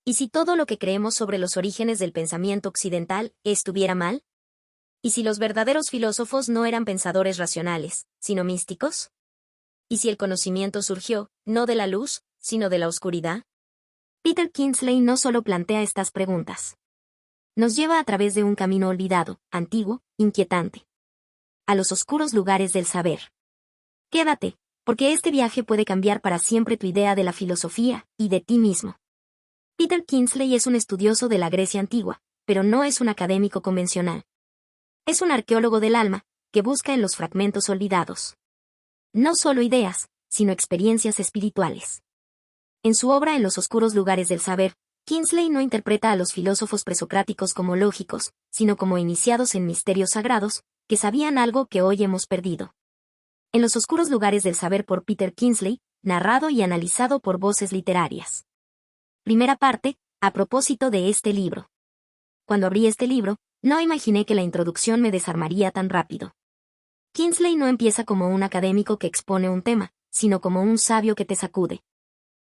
¿Y si todo lo que creemos sobre los orígenes del pensamiento occidental estuviera mal? ¿Y si los verdaderos filósofos no eran pensadores racionales, sino místicos? ¿Y si el conocimiento surgió, no de la luz, sino de la oscuridad? Peter Kingsley no solo plantea estas preguntas. Nos lleva a través de un camino olvidado, antiguo, inquietante. A los oscuros lugares del saber. Quédate, porque este viaje puede cambiar para siempre tu idea de la filosofía y de ti mismo. Peter Kingsley es un estudioso de la Grecia antigua, pero no es un académico convencional. Es un arqueólogo del alma, que busca en los fragmentos olvidados. No solo ideas, sino experiencias espirituales. En su obra En los oscuros lugares del saber, Kingsley no interpreta a los filósofos presocráticos como lógicos, sino como iniciados en misterios sagrados, que sabían algo que hoy hemos perdido. En los oscuros lugares del saber por Peter Kingsley, narrado y analizado por Voces Literarias. Primera parte, a propósito de este libro. Cuando abrí este libro, no imaginé que la introducción me desarmaría tan rápido. Kingsley no empieza como un académico que expone un tema, sino como un sabio que te sacude.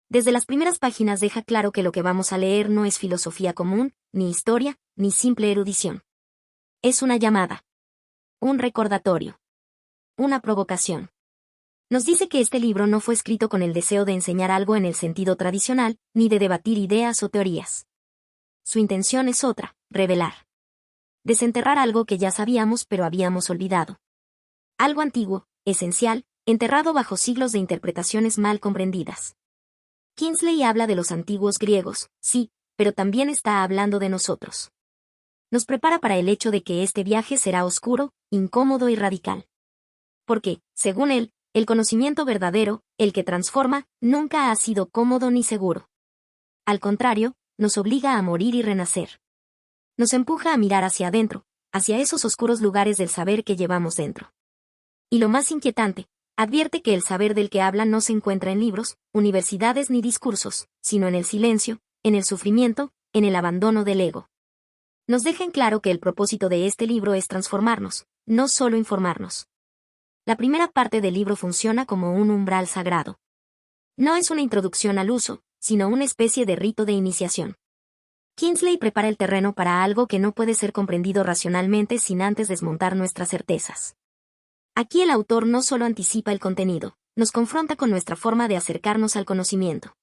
Desde las primeras páginas deja claro que lo que vamos a leer no es filosofía común, ni historia, ni simple erudición. Es una llamada. Un recordatorio. Una provocación. Nos dice que este libro no fue escrito con el deseo de enseñar algo en el sentido tradicional, ni de debatir ideas o teorías. Su intención es otra, revelar. Desenterrar algo que ya sabíamos pero habíamos olvidado. Algo antiguo, esencial, enterrado bajo siglos de interpretaciones mal comprendidas. Kingsley habla de los antiguos griegos, sí, pero también está hablando de nosotros. Nos prepara para el hecho de que este viaje será oscuro, incómodo y radical. Porque, según él, el conocimiento verdadero, el que transforma, nunca ha sido cómodo ni seguro. Al contrario, nos obliga a morir y renacer. Nos empuja a mirar hacia adentro, hacia esos oscuros lugares del saber que llevamos dentro. Y lo más inquietante, advierte que el saber del que habla no se encuentra en libros, universidades ni discursos, sino en el silencio, en el sufrimiento, en el abandono del ego. Nos deja en claro que el propósito de este libro es transformarnos, no solo informarnos. La primera parte del libro funciona como un umbral sagrado. No es una introducción al uso, sino una especie de rito de iniciación. Kingsley prepara el terreno para algo que no puede ser comprendido racionalmente sin antes desmontar nuestras certezas. Aquí el autor no solo anticipa el contenido, nos confronta con nuestra forma de acercarnos al conocimiento.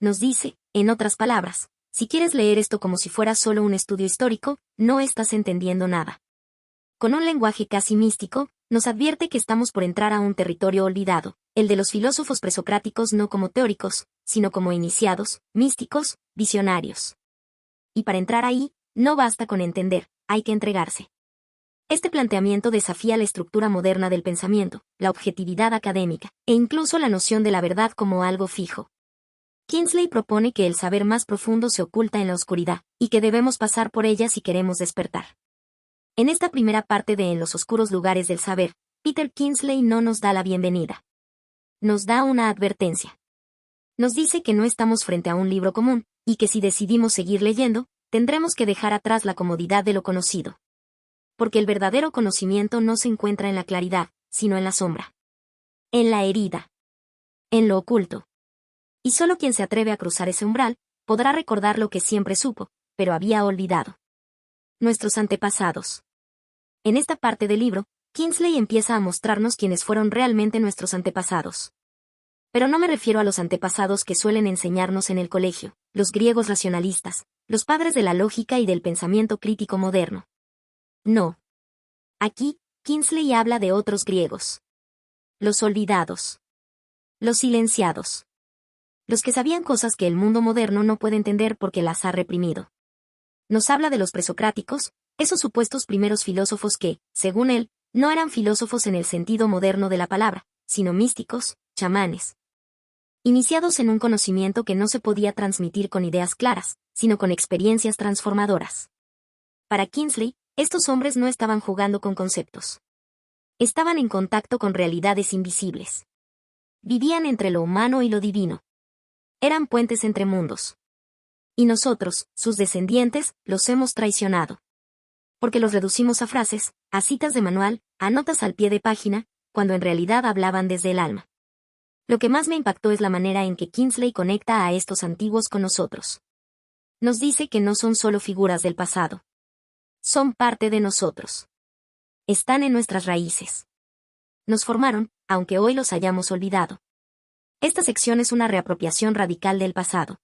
Nos dice, en otras palabras, si quieres leer esto como si fuera solo un estudio histórico, no estás entendiendo nada. Con un lenguaje casi místico, nos advierte que estamos por entrar a un territorio olvidado, el de los filósofos presocráticos no como teóricos, sino como iniciados, místicos, visionarios. Y para entrar ahí, no basta con entender, hay que entregarse. Este planteamiento desafía la estructura moderna del pensamiento, la objetividad académica, e incluso la noción de la verdad como algo fijo. Kingsley propone que el saber más profundo se oculta en la oscuridad, y que debemos pasar por ella si queremos despertar. En esta primera parte de En los oscuros lugares del saber, Peter Kingsley no nos da la bienvenida. Nos da una advertencia. Nos dice que no estamos frente a un libro común, y que si decidimos seguir leyendo, tendremos que dejar atrás la comodidad de lo conocido. Porque el verdadero conocimiento no se encuentra en la claridad, sino en la sombra. En la herida. En lo oculto. Y solo quien se atreve a cruzar ese umbral, podrá recordar lo que siempre supo, pero había olvidado. Nuestros antepasados. En esta parte del libro, Kingsley empieza a mostrarnos quiénes fueron realmente nuestros antepasados. Pero no me refiero a los antepasados que suelen enseñarnos en el colegio, los griegos racionalistas, los padres de la lógica y del pensamiento crítico moderno. No. Aquí, Kingsley habla de otros griegos. Los olvidados. Los silenciados. Los que sabían cosas que el mundo moderno no puede entender porque las ha reprimido. Nos habla de los presocráticos, esos supuestos primeros filósofos que, según él, no eran filósofos en el sentido moderno de la palabra, sino místicos, chamanes. Iniciados en un conocimiento que no se podía transmitir con ideas claras, sino con experiencias transformadoras. Para Kingsley, estos hombres no estaban jugando con conceptos. Estaban en contacto con realidades invisibles. Vivían entre lo humano y lo divino. Eran puentes entre mundos. Y nosotros, sus descendientes, los hemos traicionado. Porque los reducimos a frases, a citas de manual, a notas al pie de página, cuando en realidad hablaban desde el alma. Lo que más me impactó es la manera en que Kingsley conecta a estos antiguos con nosotros. Nos dice que no son solo figuras del pasado. Son parte de nosotros. Están en nuestras raíces. Nos formaron, aunque hoy los hayamos olvidado. Esta sección es una reapropiación radical del pasado.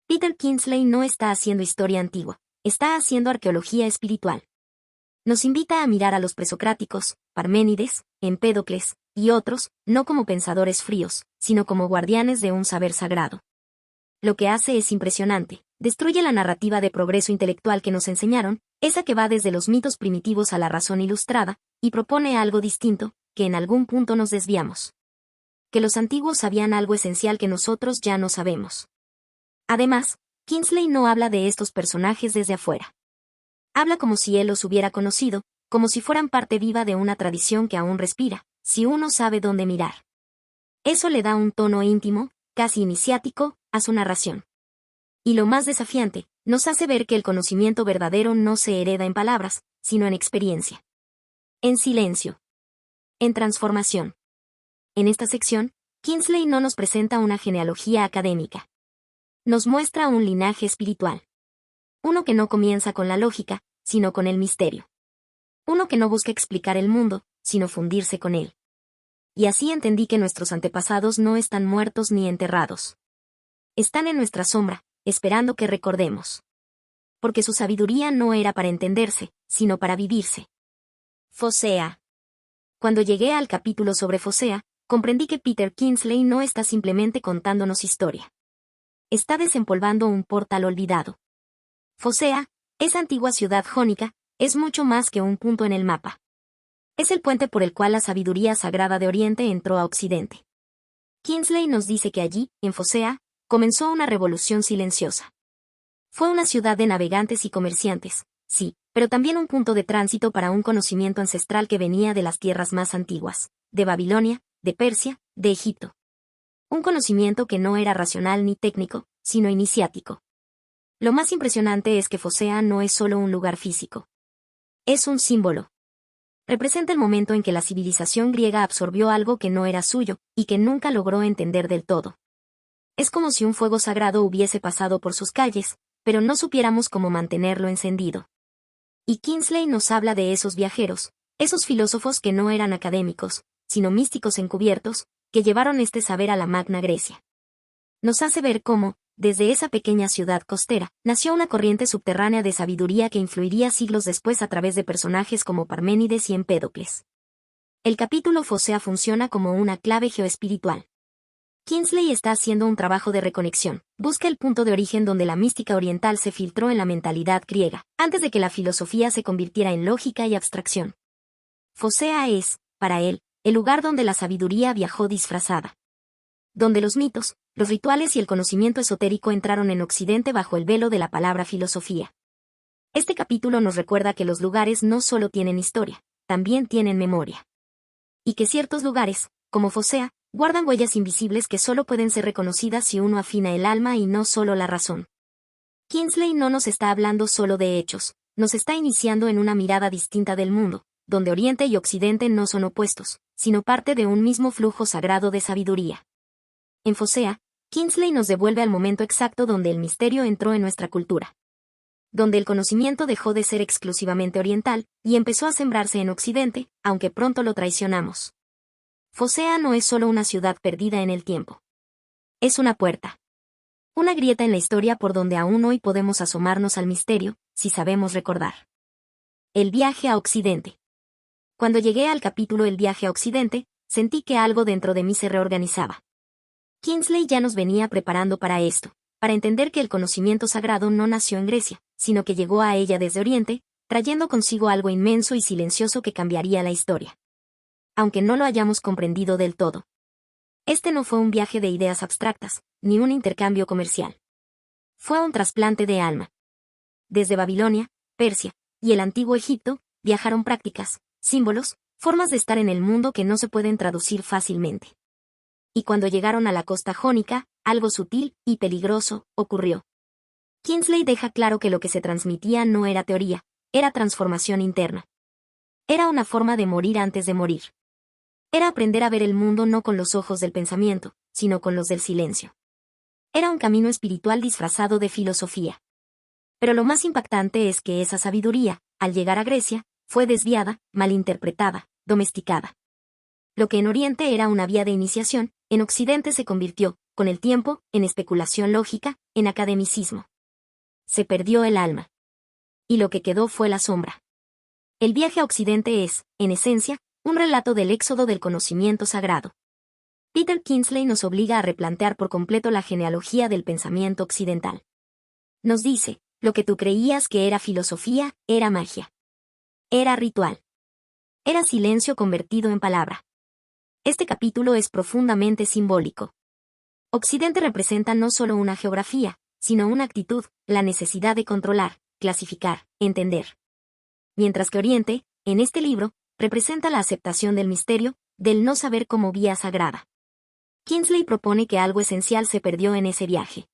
Peter Kingsley no está haciendo historia antigua, está haciendo arqueología espiritual. Nos invita a mirar a los presocráticos, Parménides, Empédocles, y otros, no como pensadores fríos, sino como guardianes de un saber sagrado. Lo que hace es impresionante, destruye la narrativa de progreso intelectual que nos enseñaron, esa que va desde los mitos primitivos a la razón ilustrada, y propone algo distinto, que en algún punto nos desviamos. Que los antiguos sabían algo esencial que nosotros ya no sabemos. Además, Kingsley no habla de estos personajes desde afuera. Habla como si él los hubiera conocido, como si fueran parte viva de una tradición que aún respira, si uno sabe dónde mirar. Eso le da un tono íntimo, casi iniciático, a su narración. Y lo más desafiante, nos hace ver que el conocimiento verdadero no se hereda en palabras, sino en experiencia. En silencio. En transformación. En esta sección, Kingsley no nos presenta una genealogía académica. Nos muestra un linaje espiritual. Uno que no comienza con la lógica, sino con el misterio. Uno que no busca explicar el mundo, sino fundirse con él. Y así entendí que nuestros antepasados no están muertos ni enterrados. Están en nuestra sombra, esperando que recordemos. Porque su sabiduría no era para entenderse, sino para vivirse. Focea. Cuando llegué al capítulo sobre Focea, comprendí que Peter Kingsley no está simplemente contándonos historia. Está desempolvando un portal olvidado. Focea, esa antigua ciudad jónica, es mucho más que un punto en el mapa. Es el puente por el cual la sabiduría sagrada de Oriente entró a Occidente. Kingsley nos dice que allí, en Focea, comenzó una revolución silenciosa. Fue una ciudad de navegantes y comerciantes, sí, pero también un punto de tránsito para un conocimiento ancestral que venía de las tierras más antiguas, de Babilonia, de Persia, de Egipto. Un conocimiento que no era racional ni técnico, sino iniciático. Lo más impresionante es que Focea no es solo un lugar físico. Es un símbolo. Representa el momento en que la civilización griega absorbió algo que no era suyo, y que nunca logró entender del todo. Es como si un fuego sagrado hubiese pasado por sus calles, pero no supiéramos cómo mantenerlo encendido. Y Kingsley nos habla de esos viajeros, esos filósofos que no eran académicos, sino místicos encubiertos, que llevaron este saber a la Magna Grecia. Nos hace ver cómo, desde esa pequeña ciudad costera, nació una corriente subterránea de sabiduría que influiría siglos después a través de personajes como Parménides y Empédocles. El capítulo Focea funciona como una clave geoespiritual. Kingsley está haciendo un trabajo de reconexión, busca el punto de origen donde la mística oriental se filtró en la mentalidad griega, antes de que la filosofía se convirtiera en lógica y abstracción. Focea es, para él, el lugar donde la sabiduría viajó disfrazada. Donde los mitos, los rituales y el conocimiento esotérico entraron en Occidente bajo el velo de la palabra filosofía. Este capítulo nos recuerda que los lugares no solo tienen historia, también tienen memoria. Y que ciertos lugares, como Focea, guardan huellas invisibles que solo pueden ser reconocidas si uno afina el alma y no solo la razón. Kingsley no nos está hablando solo de hechos, nos está iniciando en una mirada distinta del mundo, donde Oriente y Occidente no son opuestos, sino parte de un mismo flujo sagrado de sabiduría. En Focea, Kingsley nos devuelve al momento exacto donde el misterio entró en nuestra cultura. Donde el conocimiento dejó de ser exclusivamente oriental, y empezó a sembrarse en Occidente, aunque pronto lo traicionamos. Focea no es solo una ciudad perdida en el tiempo. Es una puerta. Una grieta en la historia por donde aún hoy podemos asomarnos al misterio, si sabemos recordar. El viaje a Occidente. Cuando llegué al capítulo El viaje a Occidente, sentí que algo dentro de mí se reorganizaba. Kingsley ya nos venía preparando para esto, para entender que el conocimiento sagrado no nació en Grecia, sino que llegó a ella desde Oriente, trayendo consigo algo inmenso y silencioso que cambiaría la historia. Aunque no lo hayamos comprendido del todo. Este no fue un viaje de ideas abstractas, ni un intercambio comercial. Fue un trasplante de alma. Desde Babilonia, Persia, y el antiguo Egipto, viajaron prácticas, símbolos, formas de estar en el mundo que no se pueden traducir fácilmente. Y cuando llegaron a la costa jónica, algo sutil y peligroso ocurrió. Kingsley deja claro que lo que se transmitía no era teoría, era transformación interna. Era una forma de morir antes de morir. Era aprender a ver el mundo no con los ojos del pensamiento, sino con los del silencio. Era un camino espiritual disfrazado de filosofía. Pero lo más impactante es que esa sabiduría, al llegar a Grecia, fue desviada, malinterpretada, domesticada. Lo que en Oriente era una vía de iniciación, en Occidente se convirtió, con el tiempo, en especulación lógica, en academicismo. Se perdió el alma. Y lo que quedó fue la sombra. El viaje a Occidente es, en esencia, un relato del éxodo del conocimiento sagrado. Peter Kingsley nos obliga a replantear por completo la genealogía del pensamiento occidental. Nos dice, lo que tú creías que era filosofía, era magia. Era ritual. Era silencio convertido en palabra. Este capítulo es profundamente simbólico. Occidente representa no solo una geografía, sino una actitud, la necesidad de controlar, clasificar, entender. Mientras que Oriente, en este libro, representa la aceptación del misterio, del no saber como vía sagrada. Kingsley propone que algo esencial se perdió en ese viaje.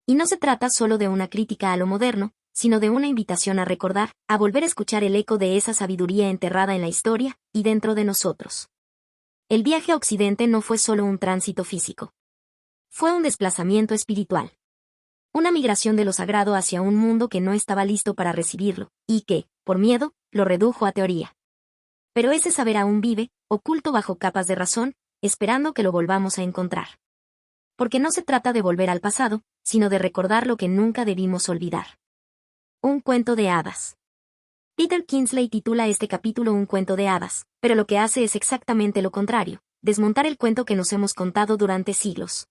Y no se trata solo de una crítica a lo moderno, sino de una invitación a recordar, a volver a escuchar el eco de esa sabiduría enterrada en la historia, y dentro de nosotros. El viaje a Occidente no fue solo un tránsito físico. Fue un desplazamiento espiritual. Una migración de lo sagrado hacia un mundo que no estaba listo para recibirlo, y que, por miedo, lo redujo a teoría. Pero ese saber aún vive, oculto bajo capas de razón, esperando que lo volvamos a encontrar. Porque no se trata de volver al pasado, sino de recordar lo que nunca debimos olvidar. Un cuento de hadas. Peter Kingsley titula este capítulo Un cuento de hadas, pero lo que hace es exactamente lo contrario, desmontar el cuento que nos hemos contado durante siglos.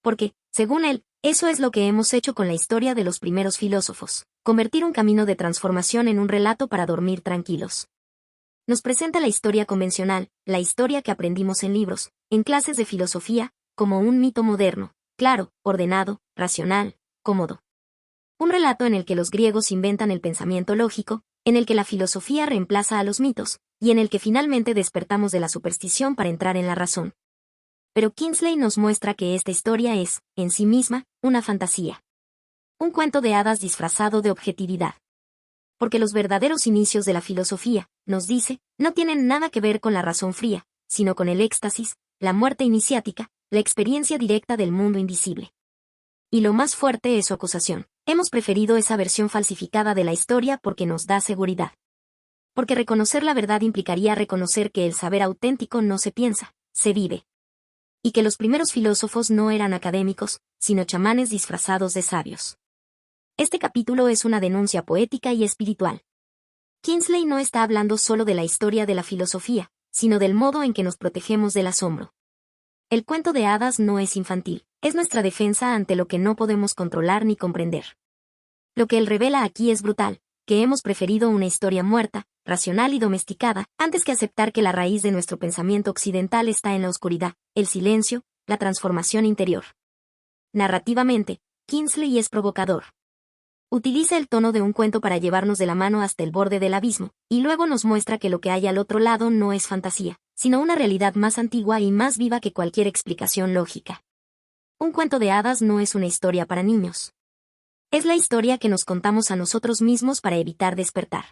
Porque, según él, eso es lo que hemos hecho con la historia de los primeros filósofos, convertir un camino de transformación en un relato para dormir tranquilos. Nos presenta la historia convencional, la historia que aprendimos en libros, en clases de filosofía, como un mito moderno, claro, ordenado, racional, cómodo. Un relato en el que los griegos inventan el pensamiento lógico, en el que la filosofía reemplaza a los mitos, y en el que finalmente despertamos de la superstición para entrar en la razón. Pero Kingsley nos muestra que esta historia es, en sí misma, una fantasía. Un cuento de hadas disfrazado de objetividad. Porque los verdaderos inicios de la filosofía, nos dice, no tienen nada que ver con la razón fría, sino con el éxtasis, la muerte iniciática, la experiencia directa del mundo invisible. Y lo más fuerte es su acusación. Hemos preferido esa versión falsificada de la historia porque nos da seguridad. Porque reconocer la verdad implicaría reconocer que el saber auténtico no se piensa, se vive. Y que los primeros filósofos no eran académicos, sino chamanes disfrazados de sabios. Este capítulo es una denuncia poética y espiritual. Kingsley no está hablando solo de la historia de la filosofía, sino del modo en que nos protegemos del asombro. El cuento de hadas no es infantil, es nuestra defensa ante lo que no podemos controlar ni comprender. Lo que él revela aquí es brutal, que hemos preferido una historia muerta, racional y domesticada, antes que aceptar que la raíz de nuestro pensamiento occidental está en la oscuridad, el silencio, la transformación interior. Narrativamente, Kingsley es provocador. Utiliza el tono de un cuento para llevarnos de la mano hasta el borde del abismo, y luego nos muestra que lo que hay al otro lado no es fantasía, sino una realidad más antigua y más viva que cualquier explicación lógica. Un cuento de hadas no es una historia para niños. Es la historia que nos contamos a nosotros mismos para evitar despertar.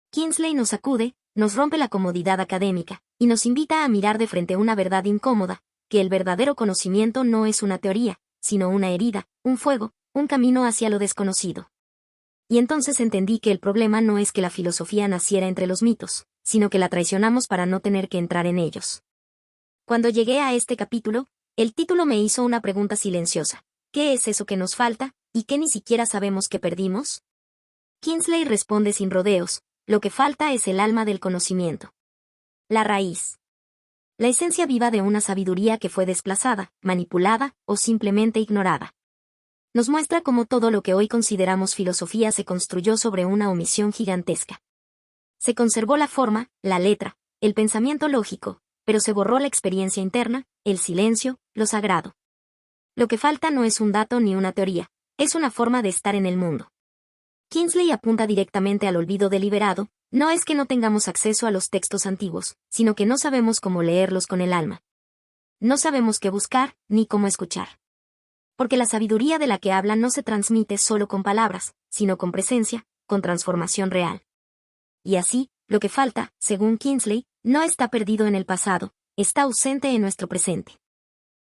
Kingsley nos sacude, nos rompe la comodidad académica, y nos invita a mirar de frente una verdad incómoda, que el verdadero conocimiento no es una teoría, sino una herida, un fuego, un camino hacia lo desconocido. Y entonces entendí que el problema no es que la filosofía naciera entre los mitos, sino que la traicionamos para no tener que entrar en ellos. Cuando llegué a este capítulo, el título me hizo una pregunta silenciosa. ¿Qué es eso que nos falta, y que ni siquiera sabemos que perdimos? Kingsley responde sin rodeos, lo que falta es el alma del conocimiento. La raíz. La esencia viva de una sabiduría que fue desplazada, manipulada, o simplemente ignorada. Nos muestra cómo todo lo que hoy consideramos filosofía se construyó sobre una omisión gigantesca. Se conservó la forma, la letra, el pensamiento lógico, pero se borró la experiencia interna, el silencio, lo sagrado. Lo que falta no es un dato ni una teoría, es una forma de estar en el mundo. Kingsley apunta directamente al olvido deliberado, no es que no tengamos acceso a los textos antiguos, sino que no sabemos cómo leerlos con el alma. No sabemos qué buscar, ni cómo escuchar. Porque la sabiduría de la que habla no se transmite solo con palabras, sino con presencia, con transformación real. Y así, lo que falta, según Kingsley, no está perdido en el pasado, está ausente en nuestro presente.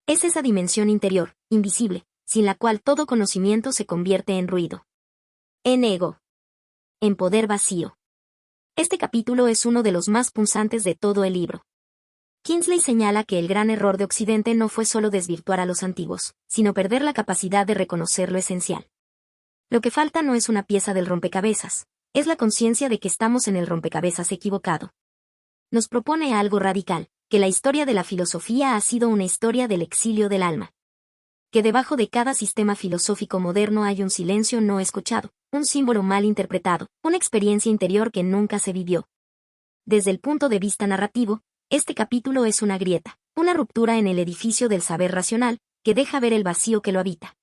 Es esa dimensión interior, invisible, sin la cual todo conocimiento se convierte en ruido. En ego. En poder vacío. Este capítulo es uno de los más punzantes de todo el libro. Kingsley señala que el gran error de Occidente no fue solo desvirtuar a los antiguos, sino perder la capacidad de reconocer lo esencial. Lo que falta no es una pieza del rompecabezas, es la conciencia de que estamos en el rompecabezas equivocado. Nos propone algo radical, que la historia de la filosofía ha sido una historia del exilio del alma. Que debajo de cada sistema filosófico moderno hay un silencio no escuchado, un símbolo mal interpretado, una experiencia interior que nunca se vivió. Desde el punto de vista narrativo, este capítulo es una grieta, una ruptura en el edificio del saber racional, que deja ver el vacío que lo habita.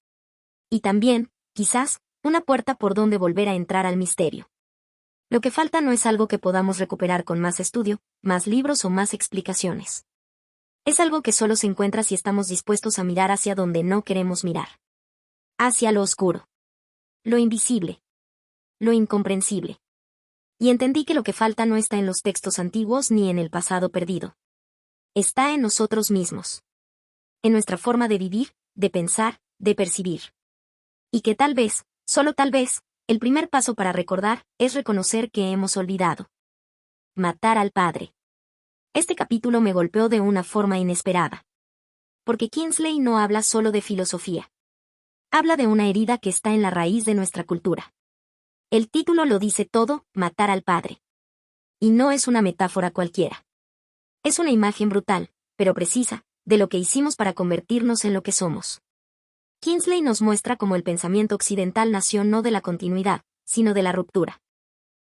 Y también, quizás, una puerta por donde volver a entrar al misterio. Lo que falta no es algo que podamos recuperar con más estudio, más libros o más explicaciones. Es algo que solo se encuentra si estamos dispuestos a mirar hacia donde no queremos mirar. Hacia lo oscuro. Lo invisible. Lo incomprensible. Y entendí que lo que falta no está en los textos antiguos ni en el pasado perdido. Está en nosotros mismos. En nuestra forma de vivir, de pensar, de percibir. Y que tal vez, solo tal vez, el primer paso para recordar es reconocer que hemos olvidado. Matar al padre. Este capítulo me golpeó de una forma inesperada. Porque Kingsley no habla solo de filosofía. Habla de una herida que está en la raíz de nuestra cultura. El título lo dice todo, matar al padre. Y no es una metáfora cualquiera. Es una imagen brutal, pero precisa, de lo que hicimos para convertirnos en lo que somos. Kingsley nos muestra cómo el pensamiento occidental nació no de la continuidad, sino de la ruptura.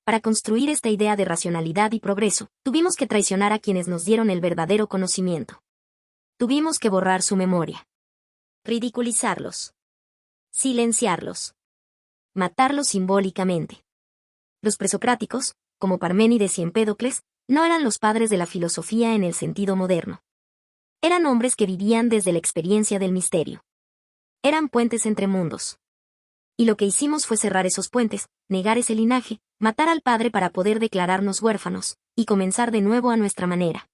Para construir esta idea de racionalidad y progreso, tuvimos que traicionar a quienes nos dieron el verdadero conocimiento. Tuvimos que borrar su memoria. Ridiculizarlos. Silenciarlos. Matarlos simbólicamente. Los presocráticos, como Parménides y Empédocles, no eran los padres de la filosofía en el sentido moderno. Eran hombres que vivían desde la experiencia del misterio. Eran puentes entre mundos. Y lo que hicimos fue cerrar esos puentes, negar ese linaje, matar al padre para poder declararnos huérfanos, y comenzar de nuevo a nuestra manera.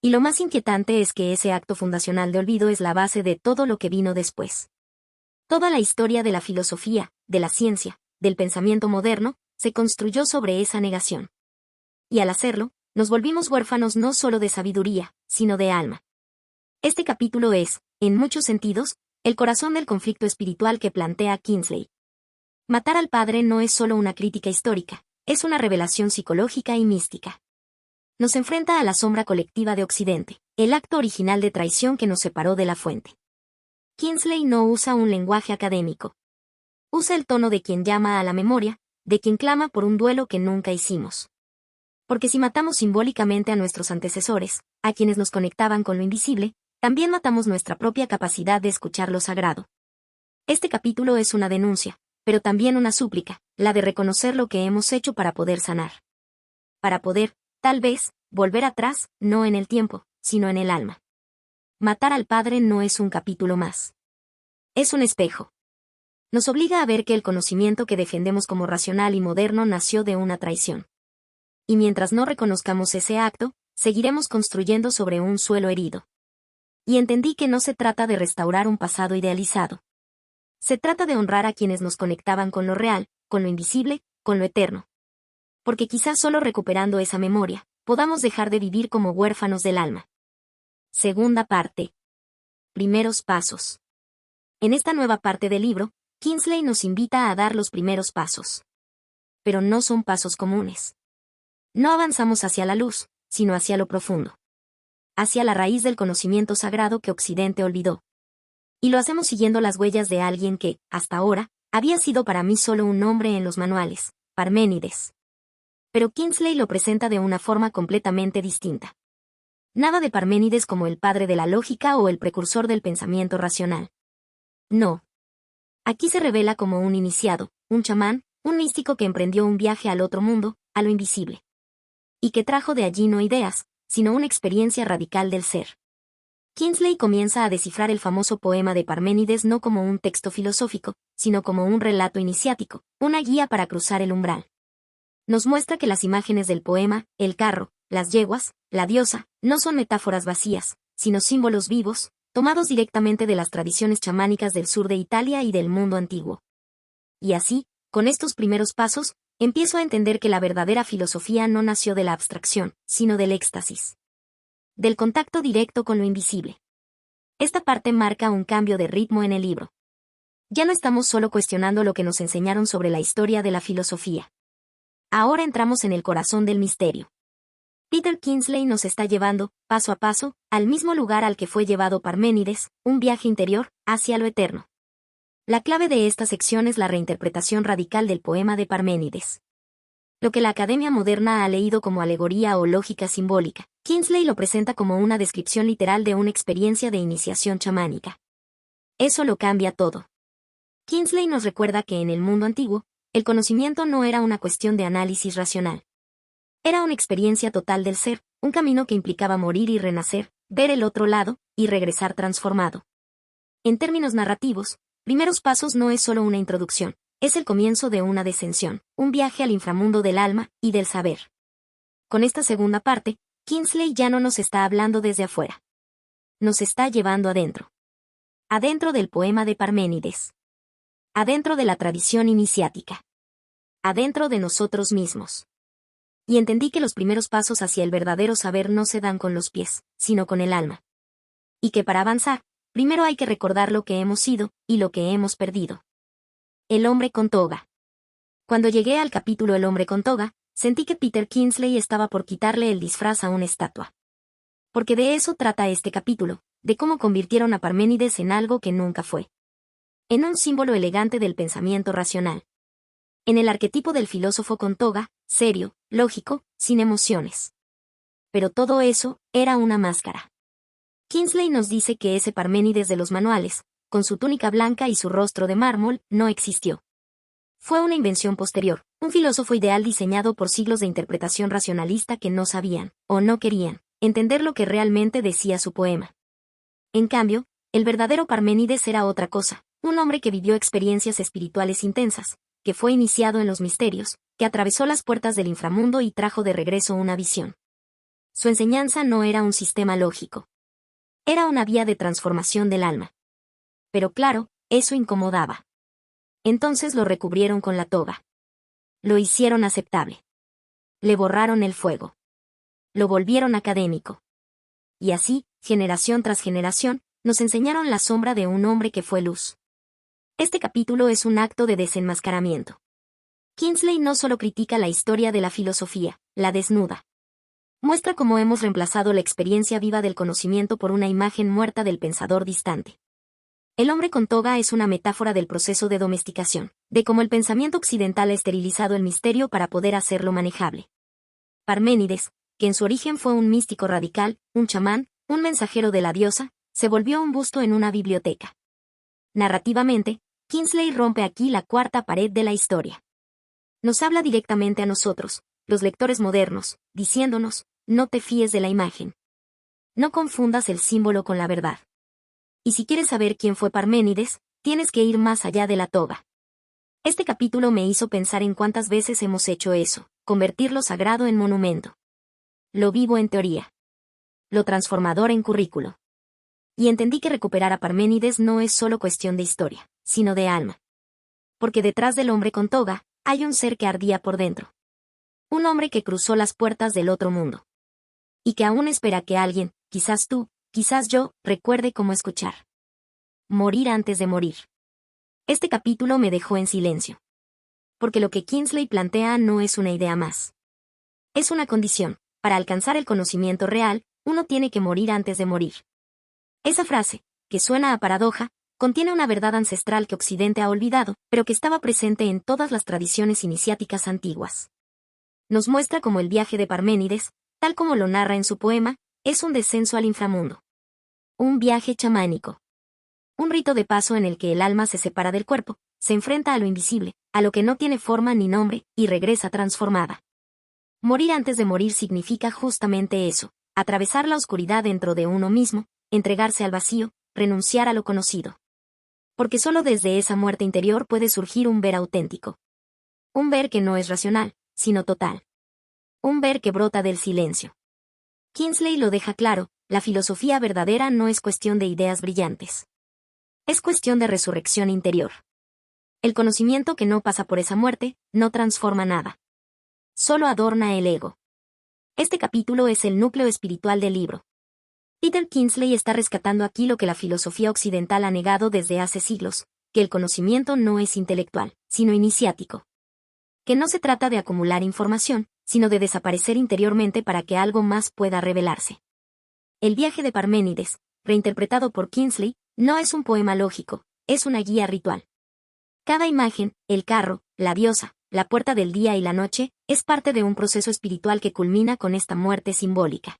Y lo más inquietante es que ese acto fundacional de olvido es la base de todo lo que vino después. Toda la historia de la filosofía, de la ciencia, del pensamiento moderno, se construyó sobre esa negación. Y al hacerlo, nos volvimos huérfanos no solo de sabiduría, sino de alma. Este capítulo es, en muchos sentidos, el corazón del conflicto espiritual que plantea Kingsley. Matar al padre no es solo una crítica histórica, es una revelación psicológica y mística. Nos enfrenta a la sombra colectiva de Occidente, el acto original de traición que nos separó de la fuente. Kingsley no usa un lenguaje académico. Usa el tono de quien llama a la memoria, de quien clama por un duelo que nunca hicimos. Porque si matamos simbólicamente a nuestros antecesores, a quienes nos conectaban con lo invisible, también matamos nuestra propia capacidad de escuchar lo sagrado. Este capítulo es una denuncia, pero también una súplica, la de reconocer lo que hemos hecho para poder sanar. Para poder, tal vez, volver atrás, no en el tiempo, sino en el alma. Matar al padre no es un capítulo más. Es un espejo. Nos obliga a ver que el conocimiento que defendemos como racional y moderno nació de una traición. Y mientras no reconozcamos ese acto, seguiremos construyendo sobre un suelo herido. Y entendí que no se trata de restaurar un pasado idealizado. Se trata de honrar a quienes nos conectaban con lo real, con lo invisible, con lo eterno. Porque quizás solo recuperando esa memoria, podamos dejar de vivir como huérfanos del alma. Segunda parte. Primeros pasos. En esta nueva parte del libro, Kingsley nos invita a dar los primeros pasos. Pero no son pasos comunes. No avanzamos hacia la luz, sino hacia lo profundo. Hacia la raíz del conocimiento sagrado que Occidente olvidó. Y lo hacemos siguiendo las huellas de alguien que, hasta ahora, había sido para mí solo un nombre en los manuales, Parménides. Pero Kingsley lo presenta de una forma completamente distinta. Nada de Parménides como el padre de la lógica o el precursor del pensamiento racional. No. Aquí se revela como un iniciado, un chamán, un místico que emprendió un viaje al otro mundo, a lo invisible. Y que trajo de allí no ideas, sino una experiencia radical del ser. Kingsley comienza a descifrar el famoso poema de Parménides no como un texto filosófico, sino como un relato iniciático, una guía para cruzar el umbral. Nos muestra que las imágenes del poema, el carro, las yeguas, la diosa, no son metáforas vacías, sino símbolos vivos, tomados directamente de las tradiciones chamánicas del sur de Italia y del mundo antiguo. Y así, Con estos primeros pasos, empiezo a entender que la verdadera filosofía no nació de la abstracción, sino del éxtasis. Del contacto directo con lo invisible. Esta parte marca un cambio de ritmo en el libro. Ya no estamos solo cuestionando lo que nos enseñaron sobre la historia de la filosofía. Ahora entramos en el corazón del misterio. Peter Kingsley nos está llevando, paso a paso, al mismo lugar al que fue llevado Parménides, un viaje interior, hacia lo eterno. La clave de esta sección es la reinterpretación radical del poema de Parménides. Lo que la Academia moderna ha leído como alegoría o lógica simbólica, Kingsley lo presenta como una descripción literal de una experiencia de iniciación chamánica. Eso lo cambia todo. Kingsley nos recuerda que en el mundo antiguo, el conocimiento no era una cuestión de análisis racional. Era una experiencia total del ser, un camino que implicaba morir y renacer, ver el otro lado, y regresar transformado. En términos narrativos, Primeros Pasos no es solo una introducción, es el comienzo de una descensión, un viaje al inframundo del alma y del saber. Con esta segunda parte, Kingsley ya no nos está hablando desde afuera. Nos está llevando adentro. Adentro del poema de Parménides. Adentro de la tradición iniciática. Adentro de nosotros mismos. Y entendí que los primeros pasos hacia el verdadero saber no se dan con los pies, sino con el alma. Y que para avanzar, primero hay que recordar lo que hemos sido, y lo que hemos perdido. El hombre con toga. Cuando llegué al capítulo El hombre con toga, sentí que Peter Kingsley estaba por quitarle el disfraz a una estatua. Porque de eso trata este capítulo, de cómo convirtieron a Parménides en algo que nunca fue. En un símbolo elegante del pensamiento racional. En el arquetipo del filósofo con toga, serio, lógico, sin emociones. Pero todo eso era una máscara. Kingsley nos dice que ese Parménides de los manuales, con su túnica blanca y su rostro de mármol, no existió. Fue una invención posterior, un filósofo ideal diseñado por siglos de interpretación racionalista que no sabían, o no querían, entender lo que realmente decía su poema. En cambio, el verdadero Parménides era otra cosa, un hombre que vivió experiencias espirituales intensas, que fue iniciado en los misterios, que atravesó las puertas del inframundo y trajo de regreso una visión. Su enseñanza no era un sistema lógico. Era una vía de transformación del alma. Pero claro, eso incomodaba. Entonces lo recubrieron con la toga. Lo hicieron aceptable. Le borraron el fuego. Lo volvieron académico. Y así, generación tras generación, nos enseñaron la sombra de un hombre que fue luz. Este capítulo es un acto de desenmascaramiento. Kingsley no solo critica la historia de la filosofía, la desnuda. Muestra cómo hemos reemplazado la experiencia viva del conocimiento por una imagen muerta del pensador distante. El hombre con toga es una metáfora del proceso de domesticación, de cómo el pensamiento occidental ha esterilizado el misterio para poder hacerlo manejable. Parménides, que en su origen fue un místico radical, un chamán, un mensajero de la diosa, se volvió un busto en una biblioteca. Narrativamente, Kingsley rompe aquí la cuarta pared de la historia. Nos habla directamente a nosotros, los lectores modernos, diciéndonos, no te fíes de la imagen. No confundas el símbolo con la verdad. Y si quieres saber quién fue Parménides, tienes que ir más allá de la toga. Este capítulo me hizo pensar en cuántas veces hemos hecho eso, convertir lo sagrado en monumento. Lo vivo en teoría. Lo transformador en currículo. Y entendí que recuperar a Parménides no es solo cuestión de historia, sino de alma. Porque detrás del hombre con toga, hay un ser que ardía por dentro. Un hombre que cruzó las puertas del otro mundo. Y que aún espera que alguien, quizás tú, quizás yo, recuerde cómo escuchar. Morir antes de morir. Este capítulo me dejó en silencio. Porque lo que Kingsley plantea no es una idea más. Es una condición. Para alcanzar el conocimiento real, uno tiene que morir antes de morir. Esa frase, que suena a paradoja, contiene una verdad ancestral que Occidente ha olvidado, pero que estaba presente en todas las tradiciones iniciáticas antiguas. Nos muestra cómo el viaje de Parménides, tal como lo narra en su poema, es un descenso al inframundo. Un viaje chamánico. Un rito de paso en el que el alma se separa del cuerpo, se enfrenta a lo invisible, a lo que no tiene forma ni nombre, y regresa transformada. Morir antes de morir significa justamente eso, atravesar la oscuridad dentro de uno mismo, entregarse al vacío, renunciar a lo conocido. Porque solo desde esa muerte interior puede surgir un ver auténtico. Un ver que no es racional, sino total. Un ver que brota del silencio. Kingsley lo deja claro, la filosofía verdadera no es cuestión de ideas brillantes. Es cuestión de resurrección interior. El conocimiento que no pasa por esa muerte, no transforma nada. Solo adorna el ego. Este capítulo es el núcleo espiritual del libro. Peter Kingsley está rescatando aquí lo que la filosofía occidental ha negado desde hace siglos, que el conocimiento no es intelectual, sino iniciático. Que no se trata de acumular información, sino de desaparecer interiormente para que algo más pueda revelarse. El viaje de Parménides, reinterpretado por Kingsley, no es un poema lógico, es una guía ritual. Cada imagen, el carro, la diosa, la puerta del día y la noche, es parte de un proceso espiritual que culmina con esta muerte simbólica.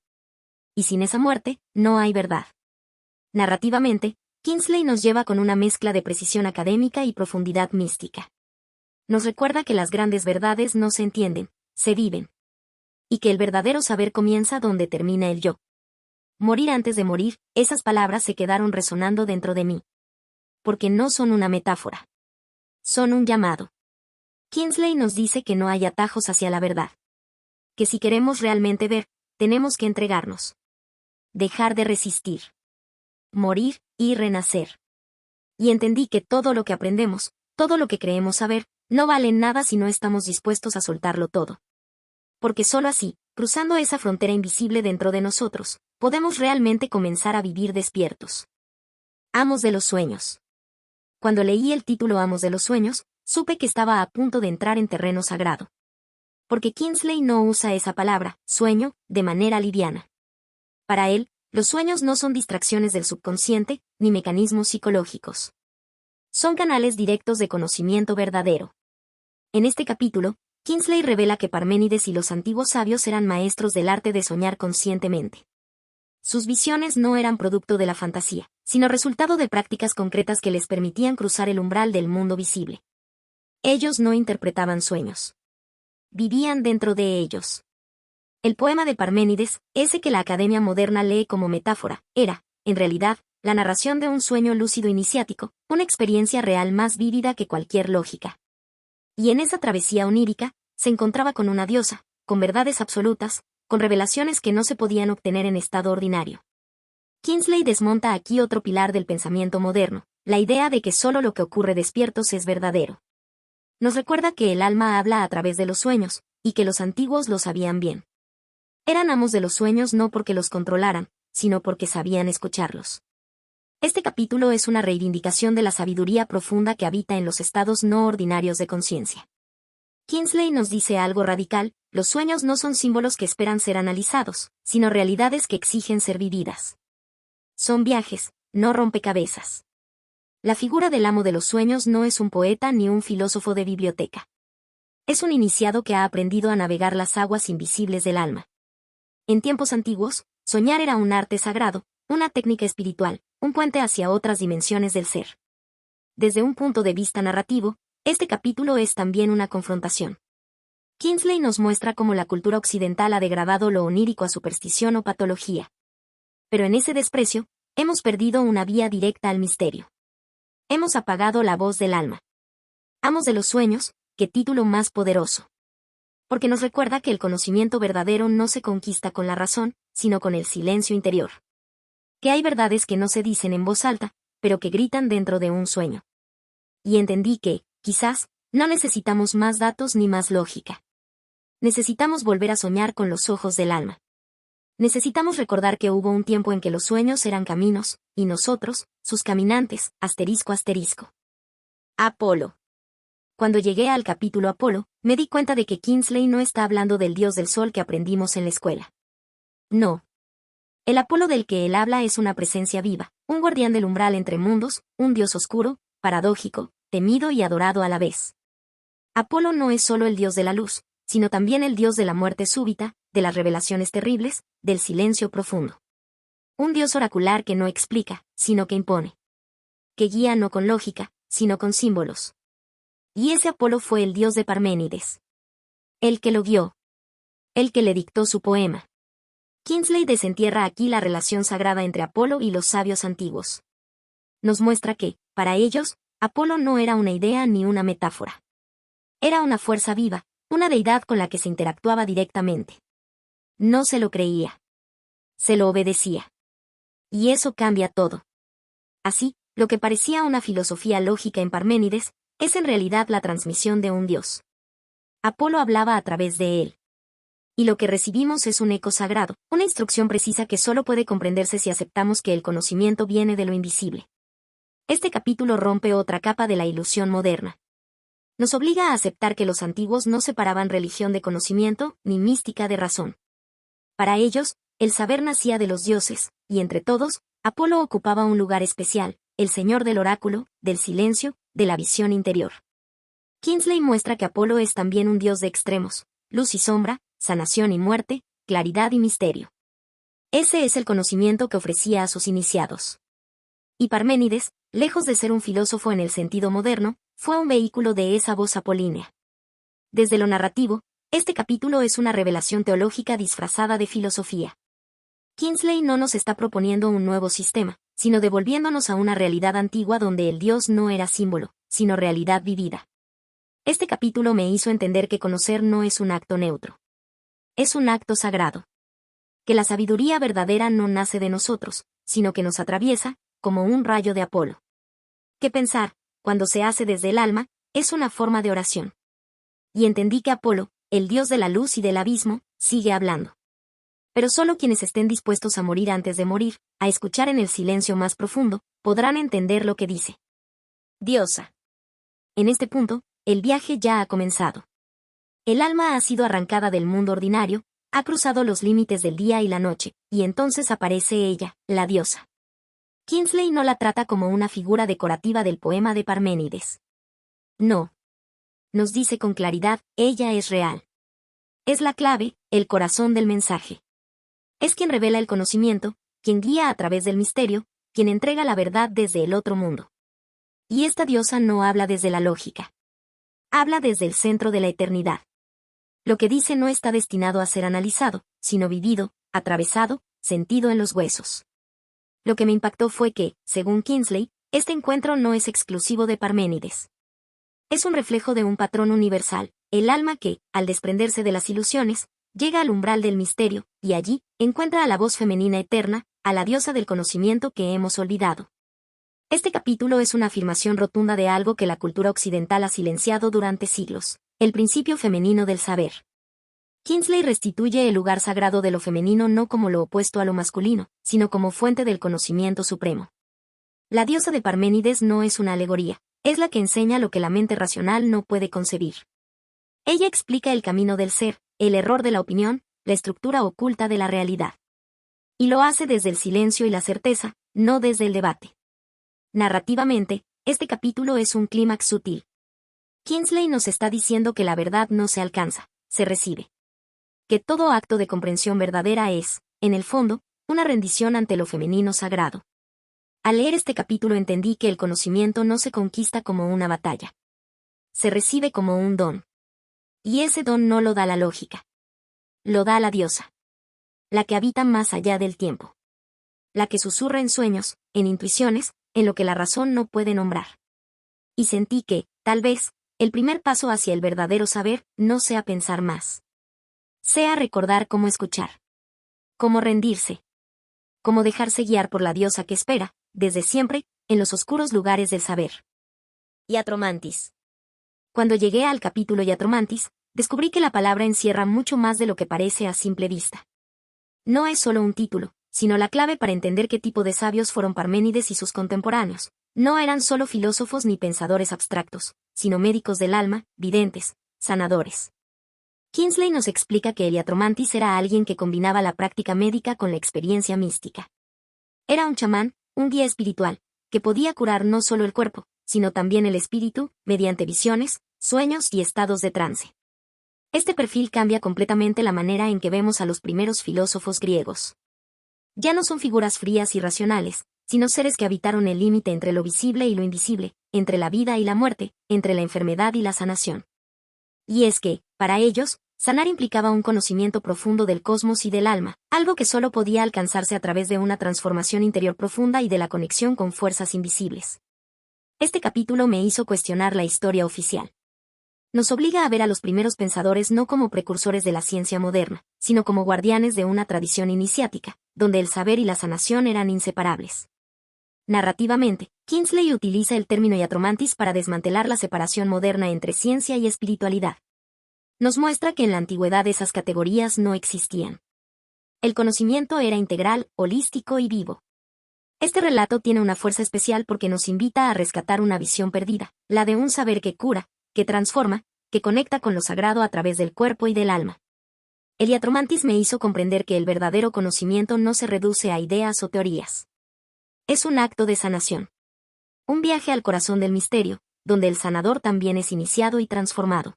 Y sin esa muerte, no hay verdad. Narrativamente, Kingsley nos lleva con una mezcla de precisión académica y profundidad mística. Nos recuerda que las grandes verdades no se entienden, se viven. Y que el verdadero saber comienza donde termina el yo. Morir antes de morir, esas palabras se quedaron resonando dentro de mí. Porque no son una metáfora. Son un llamado. Kingsley nos dice que no hay atajos hacia la verdad. Que si queremos realmente ver, tenemos que entregarnos. Dejar de resistir. Morir y renacer. Y entendí que todo lo que aprendemos, todo lo que creemos saber, no vale nada si no estamos dispuestos a soltarlo todo. Porque solo así, cruzando esa frontera invisible dentro de nosotros, podemos realmente comenzar a vivir despiertos. Amos de los sueños. Cuando leí el título Amos de los sueños, supe que estaba a punto de entrar en terreno sagrado. Porque Kingsley no usa esa palabra, sueño, de manera liviana. Para él, los sueños no son distracciones del subconsciente, ni mecanismos psicológicos. Son canales directos de conocimiento verdadero. En este capítulo, Kingsley revela que Parménides y los antiguos sabios eran maestros del arte de soñar conscientemente. Sus visiones no eran producto de la fantasía, sino resultado de prácticas concretas que les permitían cruzar el umbral del mundo visible. Ellos no interpretaban sueños. Vivían dentro de ellos. El poema de Parménides, ese que la academia moderna lee como metáfora, era, en realidad, la narración de un sueño lúcido iniciático, una experiencia real más vívida que cualquier lógica. Y en esa travesía onírica, se encontraba con una diosa, con verdades absolutas, con revelaciones que no se podían obtener en estado ordinario. Kingsley desmonta aquí otro pilar del pensamiento moderno, la idea de que solo lo que ocurre despiertos es verdadero. Nos recuerda que el alma habla a través de los sueños, y que los antiguos lo sabían bien. Eran amos de los sueños no porque los controlaran, sino porque sabían escucharlos. Este capítulo es una reivindicación de la sabiduría profunda que habita en los estados no ordinarios de conciencia. Kingsley nos dice algo radical: los sueños no son símbolos que esperan ser analizados, sino realidades que exigen ser vividas. Son viajes, no rompecabezas. La figura del amo de los sueños no es un poeta ni un filósofo de biblioteca. Es un iniciado que ha aprendido a navegar las aguas invisibles del alma. En tiempos antiguos, soñar era un arte sagrado, una técnica espiritual, un puente hacia otras dimensiones del ser. Desde un punto de vista narrativo, este capítulo es también una confrontación. Kingsley nos muestra cómo la cultura occidental ha degradado lo onírico a superstición o patología. Pero en ese desprecio, hemos perdido una vía directa al misterio. Hemos apagado la voz del alma. Amos de los sueños, qué título más poderoso. Porque nos recuerda que el conocimiento verdadero no se conquista con la razón, sino con el silencio interior. Que hay verdades que no se dicen en voz alta, pero que gritan dentro de un sueño. Y entendí que, quizás, no necesitamos más datos ni más lógica. Necesitamos volver a soñar con los ojos del alma. Necesitamos recordar que hubo un tiempo en que los sueños eran caminos, y nosotros, sus caminantes, ***. Apolo. Cuando llegué al capítulo Apolo, me di cuenta de que Kingsley no está hablando del dios del sol que aprendimos en la escuela. No. El Apolo del que él habla es una presencia viva, un guardián del umbral entre mundos, un dios oscuro, paradójico, temido y adorado a la vez. Apolo no es solo el dios de la luz, sino también el dios de la muerte súbita, de las revelaciones terribles, del silencio profundo. Un dios oracular que no explica, sino que impone. Que guía no con lógica, sino con símbolos. Y ese Apolo fue el dios de Parménides. El que lo guió. El que le dictó su poema. Kingsley desentierra aquí la relación sagrada entre Apolo y los sabios antiguos. Nos muestra que, para ellos, Apolo no era una idea ni una metáfora. Era una fuerza viva, una deidad con la que se interactuaba directamente. No se lo creía. Se lo obedecía. Y eso cambia todo. Así, lo que parecía una filosofía lógica en Parménides, es en realidad la transmisión de un Dios. Apolo hablaba a través de él. Y lo que recibimos es un eco sagrado, una instrucción precisa que solo puede comprenderse si aceptamos que el conocimiento viene de lo invisible. Este capítulo rompe otra capa de la ilusión moderna. Nos obliga a aceptar que los antiguos no separaban religión de conocimiento, ni mística de razón. Para ellos, el saber nacía de los dioses, y entre todos, Apolo ocupaba un lugar especial, el señor del oráculo, del silencio, de la visión interior. Kingsley muestra que Apolo es también un dios de extremos, luz y sombra, sanación y muerte, claridad y misterio. Ese es el conocimiento que ofrecía a sus iniciados. Y Parménides, lejos de ser un filósofo en el sentido moderno, fue un vehículo de esa voz apolínea. Desde lo narrativo, este capítulo es una revelación teológica disfrazada de filosofía. Kingsley no nos está proponiendo un nuevo sistema, sino devolviéndonos a una realidad antigua donde el Dios no era símbolo, sino realidad vivida. Este capítulo me hizo entender que conocer no es un acto neutro. Es un acto sagrado. Que la sabiduría verdadera no nace de nosotros, sino que nos atraviesa, como un rayo de Apolo. Que pensar, cuando se hace desde el alma, es una forma de oración. Y entendí que Apolo, el dios de la luz y del abismo, sigue hablando. Pero solo quienes estén dispuestos a morir antes de morir, a escuchar en el silencio más profundo, podrán entender lo que dice. Diosa. En este punto, el viaje ya ha comenzado. El alma ha sido arrancada del mundo ordinario, ha cruzado los límites del día y la noche, y entonces aparece ella, la diosa. Kingsley no la trata como una figura decorativa del poema de Parménides. No. Nos dice con claridad, ella es real. Es la clave, el corazón del mensaje. Es quien revela el conocimiento, quien guía a través del misterio, quien entrega la verdad desde el otro mundo. Y esta diosa no habla desde la lógica. Habla desde el centro de la eternidad. Lo que dice no está destinado a ser analizado, sino vivido, atravesado, sentido en los huesos. Lo que me impactó fue que, según Kingsley, este encuentro no es exclusivo de Parménides. Es un reflejo de un patrón universal, el alma que, al desprenderse de las ilusiones, llega al umbral del misterio, y allí, encuentra a la voz femenina eterna, a la diosa del conocimiento que hemos olvidado. Este capítulo es una afirmación rotunda de algo que la cultura occidental ha silenciado durante siglos, el principio femenino del saber. Kingsley restituye el lugar sagrado de lo femenino no como lo opuesto a lo masculino, sino como fuente del conocimiento supremo. La diosa de Parménides no es una alegoría, es la que enseña lo que la mente racional no puede concebir. Ella explica el camino del ser, el error de la opinión, la estructura oculta de la realidad. Y lo hace desde el silencio y la certeza, no desde el debate. Narrativamente, este capítulo es un clímax sutil. Kingsley nos está diciendo que la verdad no se alcanza, se recibe. Que todo acto de comprensión verdadera es, en el fondo, una rendición ante lo femenino sagrado. Al leer este capítulo entendí que el conocimiento no se conquista como una batalla. Se recibe como un don. Y ese don no lo da la lógica. Lo da la diosa. La que habita más allá del tiempo. La que susurra en sueños, en intuiciones, en lo que la razón no puede nombrar. Y sentí que, tal vez, el primer paso hacia el verdadero saber no sea pensar más. Sea recordar cómo escuchar. Cómo rendirse. Cómo dejarse guiar por la diosa que espera, desde siempre, en los oscuros lugares del saber. Iatromantis. Cuando llegué al capítulo Iatromantis, descubrí que la palabra encierra mucho más de lo que parece a simple vista. No es solo un título, sino la clave para entender qué tipo de sabios fueron Parménides y sus contemporáneos. No eran solo filósofos ni pensadores abstractos, sino médicos del alma, videntes, sanadores. Kingsley nos explica que el Iatromantis era alguien que combinaba la práctica médica con la experiencia mística. Era un chamán, un guía espiritual, que podía curar no solo el cuerpo, sino también el espíritu, mediante visiones, sueños y estados de trance. Este perfil cambia completamente la manera en que vemos a los primeros filósofos griegos. Ya no son figuras frías y racionales, sino seres que habitaron el límite entre lo visible y lo invisible, entre la vida y la muerte, entre la enfermedad y la sanación. Y es que, para ellos, sanar implicaba un conocimiento profundo del cosmos y del alma, algo que solo podía alcanzarse a través de una transformación interior profunda y de la conexión con fuerzas invisibles. Este capítulo me hizo cuestionar la historia oficial. Nos obliga a ver a los primeros pensadores no como precursores de la ciencia moderna, sino como guardianes de una tradición iniciática, donde el saber y la sanación eran inseparables. Narrativamente, Kingsley utiliza el término iatromantis para desmantelar la separación moderna entre ciencia y espiritualidad. Nos muestra que en la antigüedad esas categorías no existían. El conocimiento era integral, holístico y vivo. Este relato tiene una fuerza especial porque nos invita a rescatar una visión perdida, la de un saber que cura, que transforma, que conecta con lo sagrado a través del cuerpo y del alma. El iatromantis me hizo comprender que el verdadero conocimiento no se reduce a ideas o teorías. Es un acto de sanación. Un viaje al corazón del misterio, donde el sanador también es iniciado y transformado.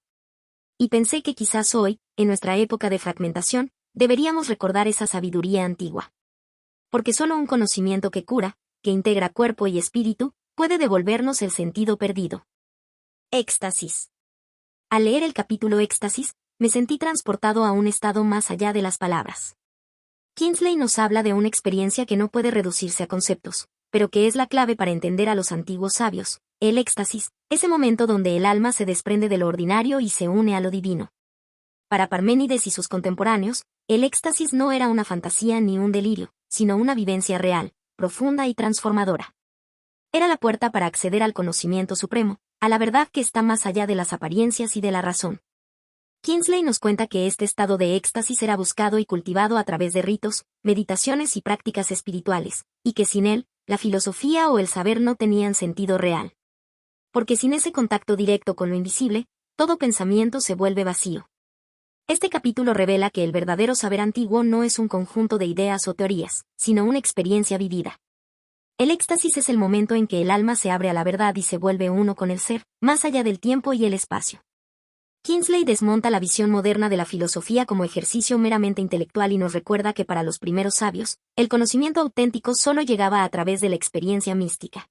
Y pensé que quizás hoy, en nuestra época de fragmentación, deberíamos recordar esa sabiduría antigua. Porque solo un conocimiento que cura, que integra cuerpo y espíritu, puede devolvernos el sentido perdido. Éxtasis. Al leer el capítulo Éxtasis, me sentí transportado a un estado más allá de las palabras. Kingsley nos habla de una experiencia que no puede reducirse a conceptos, pero que es la clave para entender a los antiguos sabios. El éxtasis, ese momento donde el alma se desprende de lo ordinario y se une a lo divino. Para Parménides y sus contemporáneos, el éxtasis no era una fantasía ni un delirio, sino una vivencia real, profunda y transformadora. Era la puerta para acceder al conocimiento supremo, a la verdad que está más allá de las apariencias y de la razón. Kingsley nos cuenta que este estado de éxtasis era buscado y cultivado a través de ritos, meditaciones y prácticas espirituales, y que sin él, la filosofía o el saber no tenían sentido real. Porque sin ese contacto directo con lo invisible, todo pensamiento se vuelve vacío. Este capítulo revela que el verdadero saber antiguo no es un conjunto de ideas o teorías, sino una experiencia vivida. El éxtasis es el momento en que el alma se abre a la verdad y se vuelve uno con el ser, más allá del tiempo y el espacio. Kingsley desmonta la visión moderna de la filosofía como ejercicio meramente intelectual y nos recuerda que para los primeros sabios, el conocimiento auténtico solo llegaba a través de la experiencia mística.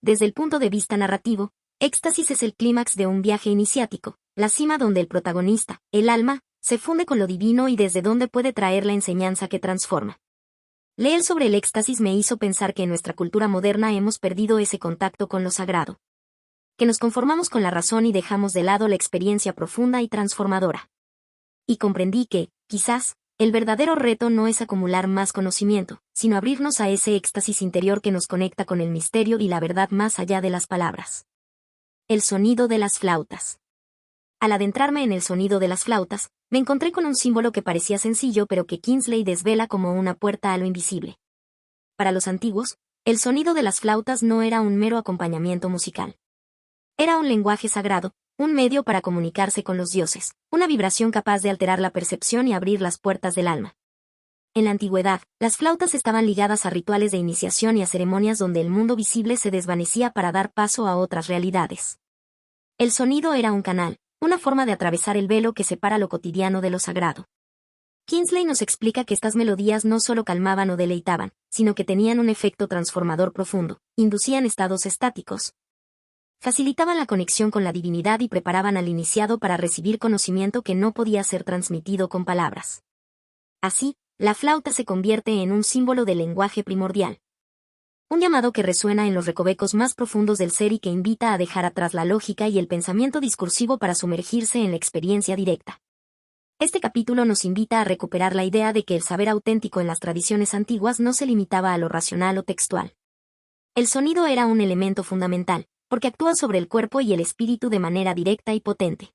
Desde el punto de vista narrativo, éxtasis es el clímax de un viaje iniciático, la cima donde el protagonista, el alma, se funde con lo divino y desde donde puede traer la enseñanza que transforma. Leer sobre el éxtasis me hizo pensar que en nuestra cultura moderna hemos perdido ese contacto con lo sagrado. Que nos conformamos con la razón y dejamos de lado la experiencia profunda y transformadora. Y comprendí que, quizás, el verdadero reto no es acumular más conocimiento, sino abrirnos a ese éxtasis interior que nos conecta con el misterio y la verdad más allá de las palabras. El sonido de las flautas. Al adentrarme en el sonido de las flautas, me encontré con un símbolo que parecía sencillo pero que Kingsley desvela como una puerta a lo invisible. Para los antiguos, el sonido de las flautas no era un mero acompañamiento musical. Era un lenguaje sagrado, un medio para comunicarse con los dioses, una vibración capaz de alterar la percepción y abrir las puertas del alma. En la antigüedad, las flautas estaban ligadas a rituales de iniciación y a ceremonias donde el mundo visible se desvanecía para dar paso a otras realidades. El sonido era un canal, una forma de atravesar el velo que separa lo cotidiano de lo sagrado. Kingsley nos explica que estas melodías no solo calmaban o deleitaban, sino que tenían un efecto transformador profundo, inducían estados estáticos, facilitaban la conexión con la divinidad y preparaban al iniciado para recibir conocimiento que no podía ser transmitido con palabras. Así, la flauta se convierte en un símbolo del lenguaje primordial. Un llamado que resuena en los recovecos más profundos del ser y que invita a dejar atrás la lógica y el pensamiento discursivo para sumergirse en la experiencia directa. Este capítulo nos invita a recuperar la idea de que el saber auténtico en las tradiciones antiguas no se limitaba a lo racional o textual. El sonido era un elemento fundamental, porque actúa sobre el cuerpo y el espíritu de manera directa y potente.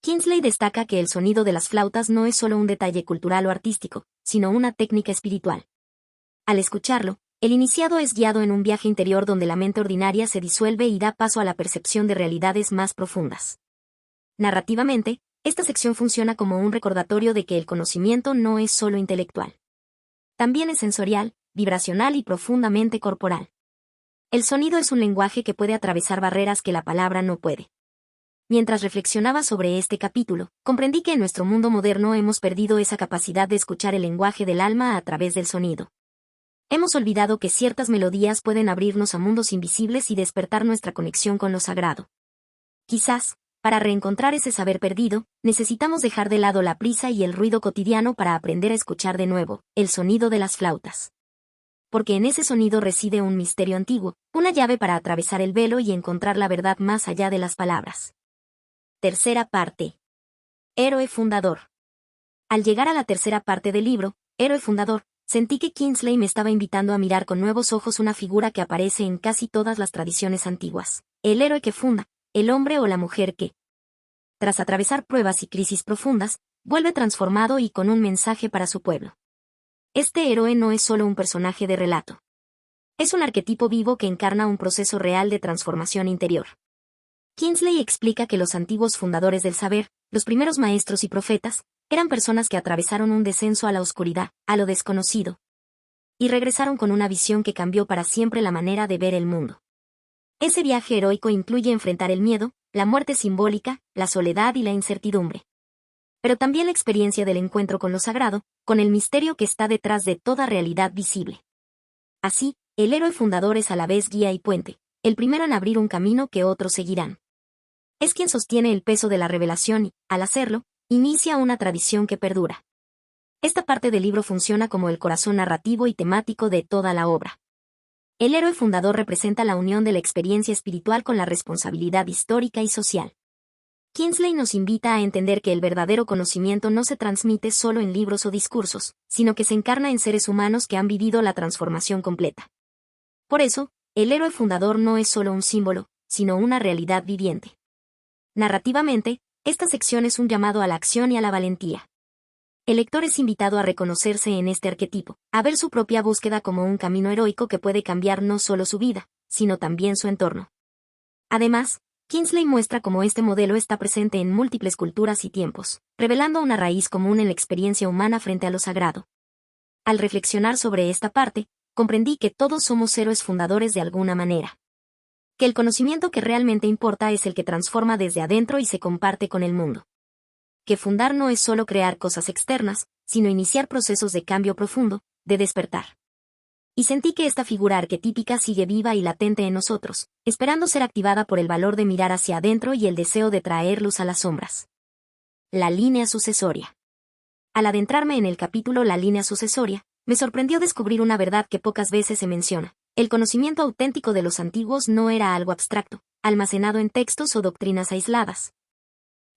Kingsley destaca que el sonido de las flautas no es solo un detalle cultural o artístico, sino una técnica espiritual. Al escucharlo, el iniciado es guiado en un viaje interior donde la mente ordinaria se disuelve y da paso a la percepción de realidades más profundas. Narrativamente, esta sección funciona como un recordatorio de que el conocimiento no es solo intelectual. También es sensorial, vibracional y profundamente corporal. El sonido es un lenguaje que puede atravesar barreras que la palabra no puede. Mientras reflexionaba sobre este capítulo, comprendí que en nuestro mundo moderno hemos perdido esa capacidad de escuchar el lenguaje del alma a través del sonido. Hemos olvidado que ciertas melodías pueden abrirnos a mundos invisibles y despertar nuestra conexión con lo sagrado. Quizás, para reencontrar ese saber perdido, necesitamos dejar de lado la prisa y el ruido cotidiano para aprender a escuchar de nuevo el sonido de las flautas. Porque en ese sonido reside un misterio antiguo, una llave para atravesar el velo y encontrar la verdad más allá de las palabras. Tercera parte. Héroe fundador. Al llegar a la tercera parte del libro, Héroe fundador, Sentí que Kingsley me estaba invitando a mirar con nuevos ojos una figura que aparece en casi todas las tradiciones antiguas. El héroe que funda, el hombre o la mujer que, tras atravesar pruebas y crisis profundas, vuelve transformado y con un mensaje para su pueblo. Este héroe no es solo un personaje de relato. Es un arquetipo vivo que encarna un proceso real de transformación interior. Kingsley explica que los antiguos fundadores del saber, los primeros maestros y profetas, eran personas que atravesaron un descenso a la oscuridad, a lo desconocido, y regresaron con una visión que cambió para siempre la manera de ver el mundo. Ese viaje heroico incluye enfrentar el miedo, la muerte simbólica, la soledad y la incertidumbre. Pero también la experiencia del encuentro con lo sagrado, con el misterio que está detrás de toda realidad visible. Así, el héroe fundador es a la vez guía y puente, el primero en abrir un camino que otros seguirán. Es quien sostiene el peso de la revelación y, al hacerlo, inicia una tradición que perdura. Esta parte del libro funciona como el corazón narrativo y temático de toda la obra. El héroe fundador representa la unión de la experiencia espiritual con la responsabilidad histórica y social. Kingsley nos invita a entender que el verdadero conocimiento no se transmite solo en libros o discursos, sino que se encarna en seres humanos que han vivido la transformación completa. Por eso, el héroe fundador no es solo un símbolo, sino una realidad viviente. Narrativamente, esta sección es un llamado a la acción y a la valentía. El lector es invitado a reconocerse en este arquetipo, a ver su propia búsqueda como un camino heroico que puede cambiar no solo su vida, sino también su entorno. Además, Kingsley muestra cómo este modelo está presente en múltiples culturas y tiempos, revelando una raíz común en la experiencia humana frente a lo sagrado. Al reflexionar sobre esta parte, comprendí que todos somos héroes fundadores de alguna manera. Que el conocimiento que realmente importa es el que transforma desde adentro y se comparte con el mundo. Que fundar no es solo crear cosas externas, sino iniciar procesos de cambio profundo, de despertar. Y sentí que esta figura arquetípica sigue viva y latente en nosotros, esperando ser activada por el valor de mirar hacia adentro y el deseo de traer luz a las sombras. La línea sucesoria. Al adentrarme en el capítulo La línea sucesoria, me sorprendió descubrir una verdad que pocas veces se menciona. El conocimiento auténtico de los antiguos no era algo abstracto, almacenado en textos o doctrinas aisladas,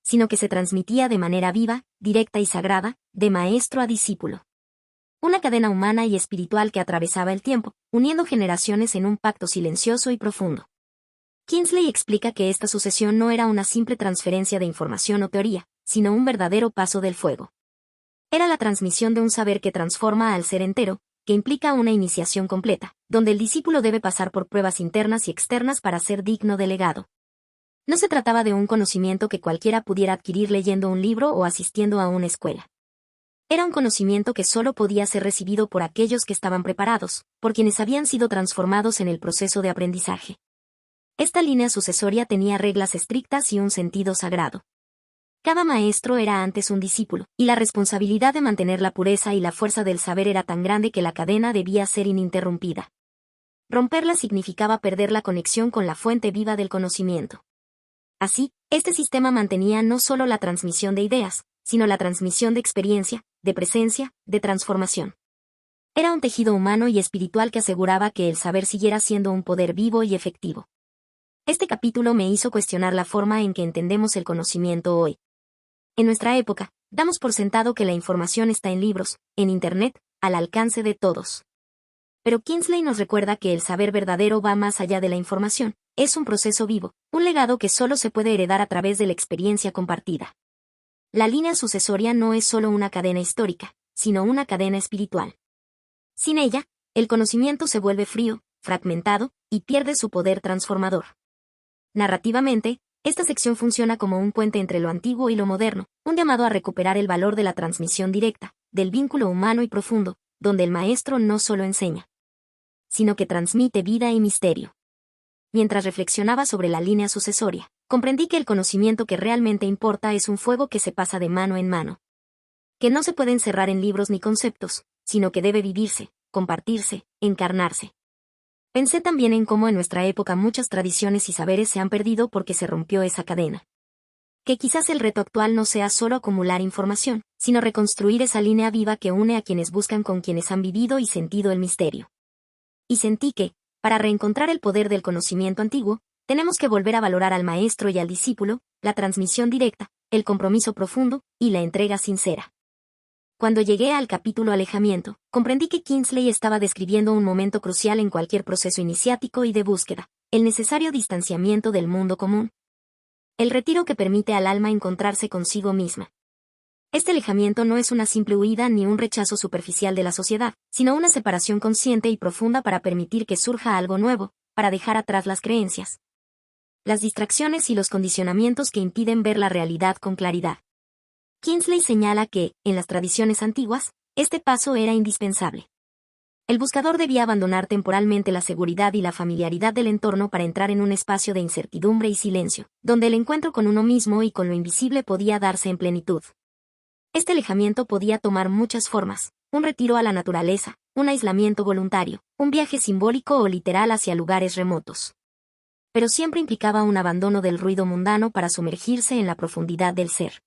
sino que se transmitía de manera viva, directa y sagrada, de maestro a discípulo. Una cadena humana y espiritual que atravesaba el tiempo, uniendo generaciones en un pacto silencioso y profundo. Kingsley explica que esta sucesión no era una simple transferencia de información o teoría, sino un verdadero paso del fuego. Era la transmisión de un saber que transforma al ser entero, que implica una iniciación completa, donde el discípulo debe pasar por pruebas internas y externas para ser digno de legado. No se trataba de un conocimiento que cualquiera pudiera adquirir leyendo un libro o asistiendo a una escuela. Era un conocimiento que solo podía ser recibido por aquellos que estaban preparados, por quienes habían sido transformados en el proceso de aprendizaje. Esta línea sucesoria tenía reglas estrictas y un sentido sagrado. Cada maestro era antes un discípulo, y la responsabilidad de mantener la pureza y la fuerza del saber era tan grande que la cadena debía ser ininterrumpida. Romperla significaba perder la conexión con la fuente viva del conocimiento. Así, este sistema mantenía no solo la transmisión de ideas, sino la transmisión de experiencia, de presencia, de transformación. Era un tejido humano y espiritual que aseguraba que el saber siguiera siendo un poder vivo y efectivo. Este capítulo me hizo cuestionar la forma en que entendemos el conocimiento hoy. En nuestra época, damos por sentado que la información está en libros, en Internet, al alcance de todos. Pero Kingsley nos recuerda que el saber verdadero va más allá de la información, es un proceso vivo, un legado que solo se puede heredar a través de la experiencia compartida. La línea sucesoria no es solo una cadena histórica, sino una cadena espiritual. Sin ella, el conocimiento se vuelve frío, fragmentado, y pierde su poder transformador. Narrativamente, esta sección funciona como un puente entre lo antiguo y lo moderno, un llamado a recuperar el valor de la transmisión directa, del vínculo humano y profundo, donde el maestro no solo enseña, sino que transmite vida y misterio. Mientras reflexionaba sobre la línea sucesoria, comprendí que el conocimiento que realmente importa es un fuego que se pasa de mano en mano. Que no se puede encerrar en libros ni conceptos, sino que debe vivirse, compartirse, encarnarse. Pensé también en cómo en nuestra época muchas tradiciones y saberes se han perdido porque se rompió esa cadena. Que quizás el reto actual no sea solo acumular información, sino reconstruir esa línea viva que une a quienes buscan con quienes han vivido y sentido el misterio. Y sentí que, para reencontrar el poder del conocimiento antiguo, tenemos que volver a valorar al maestro y al discípulo, la transmisión directa, el compromiso profundo y la entrega sincera. Cuando llegué al capítulo Alejamiento, comprendí que Kingsley estaba describiendo un momento crucial en cualquier proceso iniciático y de búsqueda, el necesario distanciamiento del mundo común. El retiro que permite al alma encontrarse consigo misma. Este alejamiento no es una simple huida ni un rechazo superficial de la sociedad, sino una separación consciente y profunda para permitir que surja algo nuevo, para dejar atrás las creencias, las distracciones y los condicionamientos que impiden ver la realidad con claridad. Kingsley señala que, en las tradiciones antiguas, este paso era indispensable. El buscador debía abandonar temporalmente la seguridad y la familiaridad del entorno para entrar en un espacio de incertidumbre y silencio, donde el encuentro con uno mismo y con lo invisible podía darse en plenitud. Este alejamiento podía tomar muchas formas: un retiro a la naturaleza, un aislamiento voluntario, un viaje simbólico o literal hacia lugares remotos. Pero siempre implicaba un abandono del ruido mundano para sumergirse en la profundidad del ser.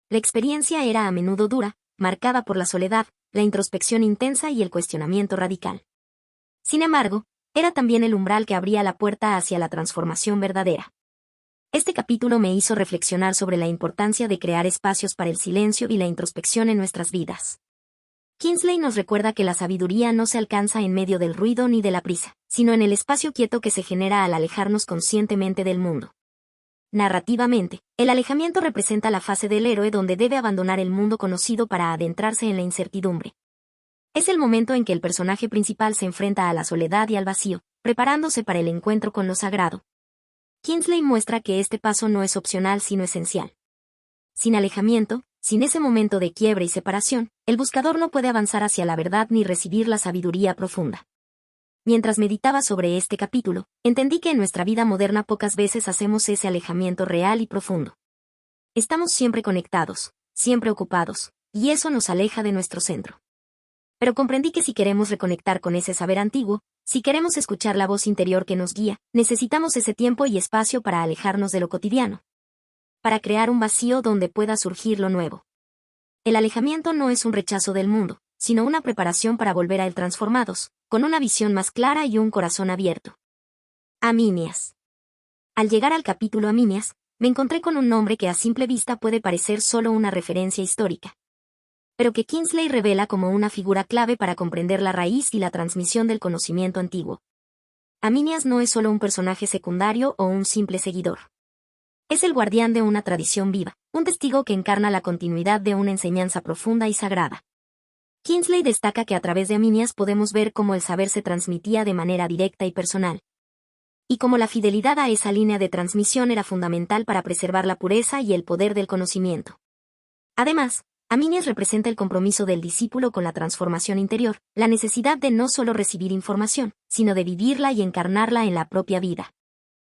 La experiencia era a menudo dura, marcada por la soledad, la introspección intensa y el cuestionamiento radical. Sin embargo, era también el umbral que abría la puerta hacia la transformación verdadera. Este capítulo me hizo reflexionar sobre la importancia de crear espacios para el silencio y la introspección en nuestras vidas. Kingsley nos recuerda que la sabiduría no se alcanza en medio del ruido ni de la prisa, sino en el espacio quieto que se genera al alejarnos conscientemente del mundo. Narrativamente, el alejamiento representa la fase del héroe donde debe abandonar el mundo conocido para adentrarse en la incertidumbre. Es el momento en que el personaje principal se enfrenta a la soledad y al vacío, preparándose para el encuentro con lo sagrado. Kingsley muestra que este paso no es opcional sino esencial. Sin alejamiento, sin ese momento de quiebre y separación, el buscador no puede avanzar hacia la verdad ni recibir la sabiduría profunda. Mientras meditaba sobre este capítulo, entendí que en nuestra vida moderna pocas veces hacemos ese alejamiento real y profundo. Estamos siempre conectados, siempre ocupados, y eso nos aleja de nuestro centro. Pero comprendí que si queremos reconectar con ese saber antiguo, si queremos escuchar la voz interior que nos guía, necesitamos ese tiempo y espacio para alejarnos de lo cotidiano, para crear un vacío donde pueda surgir lo nuevo. El alejamiento no es un rechazo del mundo, sino una preparación para volver a él transformados, con una visión más clara y un corazón abierto. Aminias. Al llegar al capítulo Aminias, me encontré con un nombre que a simple vista puede parecer solo una referencia histórica, pero que Kingsley revela como una figura clave para comprender la raíz y la transmisión del conocimiento antiguo. Aminias no es solo un personaje secundario o un simple seguidor. Es el guardián de una tradición viva, un testigo que encarna la continuidad de una enseñanza profunda y sagrada. Kingsley destaca que a través de Aminias podemos ver cómo el saber se transmitía de manera directa y personal, y cómo la fidelidad a esa línea de transmisión era fundamental para preservar la pureza y el poder del conocimiento. Además, Aminias representa el compromiso del discípulo con la transformación interior, la necesidad de no solo recibir información, sino de vivirla y encarnarla en la propia vida.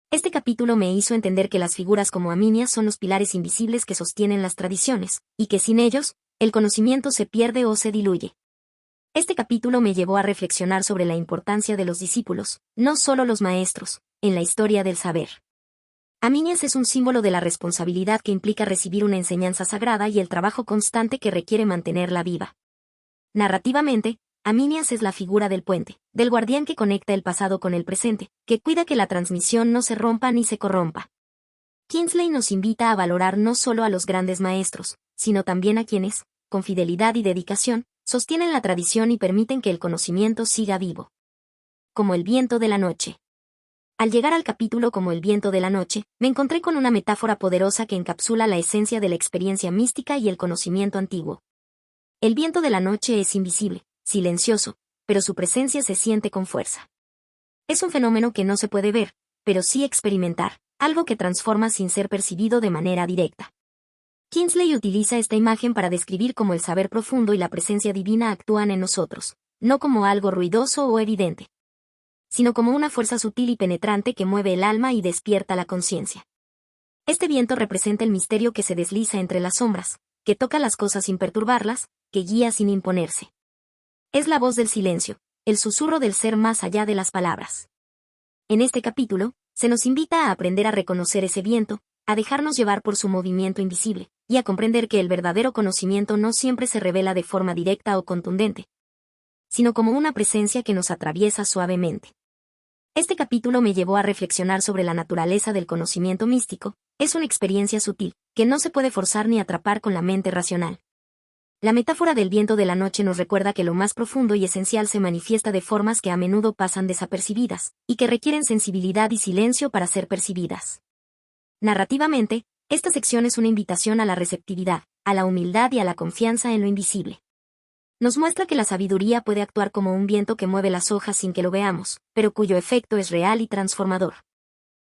Este capítulo me hizo entender que las figuras como Aminias son los pilares invisibles que sostienen las tradiciones, y que sin ellos, el conocimiento se pierde o se diluye. Este capítulo me llevó a reflexionar sobre la importancia de los discípulos, no solo los maestros, en la historia del saber. Aminias es un símbolo de la responsabilidad que implica recibir una enseñanza sagrada y el trabajo constante que requiere mantenerla viva. Narrativamente, Aminias es la figura del puente, del guardián que conecta el pasado con el presente, que cuida que la transmisión no se rompa ni se corrompa. Kingsley nos invita a valorar no solo a los grandes maestros, sino también a quienes, con fidelidad y dedicación, sostienen la tradición y permiten que el conocimiento siga vivo. Como el viento de la noche. Al llegar al capítulo Como el viento de la noche, me encontré con una metáfora poderosa que encapsula la esencia de la experiencia mística y el conocimiento antiguo. El viento de la noche es invisible, silencioso, pero su presencia se siente con fuerza. Es un fenómeno que no se puede ver, pero sí experimentar, algo que transforma sin ser percibido de manera directa. Kingsley utiliza esta imagen para describir cómo el saber profundo y la presencia divina actúan en nosotros, no como algo ruidoso o evidente, sino como una fuerza sutil y penetrante que mueve el alma y despierta la conciencia. Este viento representa el misterio que se desliza entre las sombras, que toca las cosas sin perturbarlas, que guía sin imponerse. Es la voz del silencio, el susurro del ser más allá de las palabras. En este capítulo, se nos invita a aprender a reconocer ese viento, a dejarnos llevar por su movimiento invisible, y a comprender que el verdadero conocimiento no siempre se revela de forma directa o contundente, sino como una presencia que nos atraviesa suavemente. Este capítulo me llevó a reflexionar sobre la naturaleza del conocimiento místico. Es una experiencia sutil, que no se puede forzar ni atrapar con la mente racional. La metáfora del viento de la noche nos recuerda que lo más profundo y esencial se manifiesta de formas que a menudo pasan desapercibidas, y que requieren sensibilidad y silencio para ser percibidas. Narrativamente, esta sección es una invitación a la receptividad, a la humildad y a la confianza en lo invisible. Nos muestra que la sabiduría puede actuar como un viento que mueve las hojas sin que lo veamos, pero cuyo efecto es real y transformador.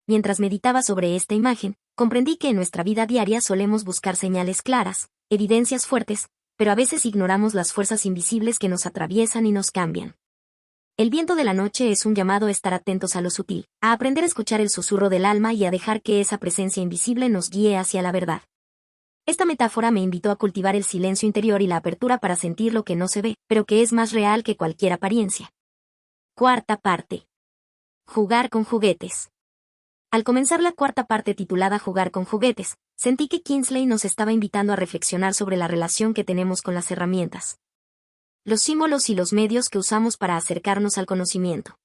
Mientras meditaba sobre esta imagen, comprendí que en nuestra vida diaria solemos buscar señales claras, evidencias fuertes, pero a veces ignoramos las fuerzas invisibles que nos atraviesan y nos cambian. El viento de la noche es un llamado a estar atentos a lo sutil, a aprender a escuchar el susurro del alma y a dejar que esa presencia invisible nos guíe hacia la verdad. Esta metáfora me invitó a cultivar el silencio interior y la apertura para sentir lo que no se ve, pero que es más real que cualquier apariencia. Cuarta parte. Jugar con juguetes. Al comenzar la cuarta parte titulada Jugar con juguetes, sentí que Kingsley nos estaba invitando a reflexionar sobre la relación que tenemos con las herramientas, los símbolos y los medios que usamos para acercarnos al conocimiento.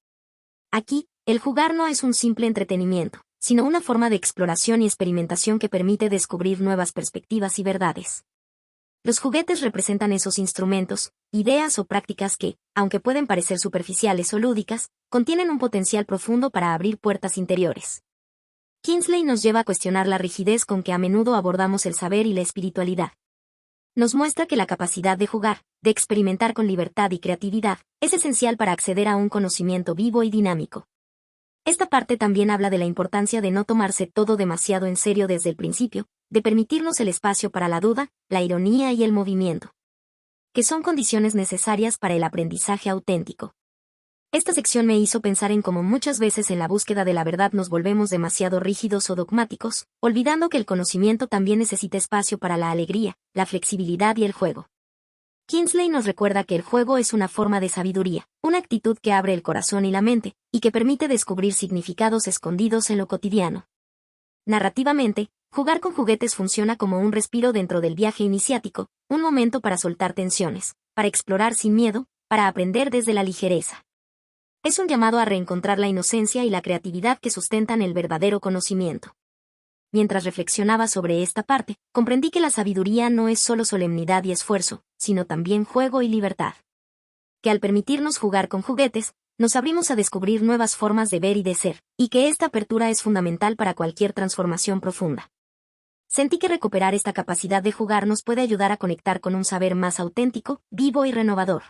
Aquí, el jugar no es un simple entretenimiento, sino una forma de exploración y experimentación que permite descubrir nuevas perspectivas y verdades. Los juguetes representan esos instrumentos, ideas o prácticas que, aunque pueden parecer superficiales o lúdicas, contienen un potencial profundo para abrir puertas interiores. Kingsley nos lleva a cuestionar la rigidez con que a menudo abordamos el saber y la espiritualidad. Nos muestra que la capacidad de jugar, de experimentar con libertad y creatividad, es esencial para acceder a un conocimiento vivo y dinámico. Esta parte también habla de la importancia de no tomarse todo demasiado en serio desde el principio, de permitirnos el espacio para la duda, la ironía y el movimiento, que son condiciones necesarias para el aprendizaje auténtico. Esta sección me hizo pensar en cómo muchas veces en la búsqueda de la verdad nos volvemos demasiado rígidos o dogmáticos, olvidando que el conocimiento también necesita espacio para la alegría, la flexibilidad y el juego. Kingsley nos recuerda que el juego es una forma de sabiduría, una actitud que abre el corazón y la mente, y que permite descubrir significados escondidos en lo cotidiano. Narrativamente, jugar con juguetes funciona como un respiro dentro del viaje iniciático, un momento para soltar tensiones, para explorar sin miedo, para aprender desde la ligereza. Es un llamado a reencontrar la inocencia y la creatividad que sustentan el verdadero conocimiento. Mientras reflexionaba sobre esta parte, comprendí que la sabiduría no es solo solemnidad y esfuerzo, sino también juego y libertad. Que al permitirnos jugar con juguetes, nos abrimos a descubrir nuevas formas de ver y de ser, y que esta apertura es fundamental para cualquier transformación profunda. Sentí que recuperar esta capacidad de jugar nos puede ayudar a conectar con un saber más auténtico, vivo y renovador.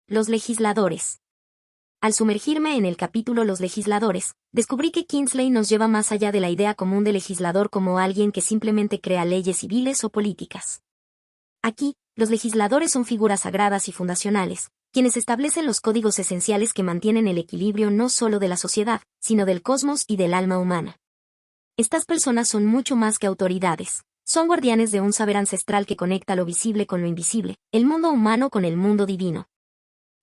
Los legisladores. Al sumergirme en el capítulo Los legisladores, descubrí que Kingsley nos lleva más allá de la idea común de legislador como alguien que simplemente crea leyes civiles o políticas. Aquí, los legisladores son figuras sagradas y fundacionales, quienes establecen los códigos esenciales que mantienen el equilibrio no solo de la sociedad, sino del cosmos y del alma humana. Estas personas son mucho más que autoridades, son guardianes de un saber ancestral que conecta lo visible con lo invisible, el mundo humano con el mundo divino.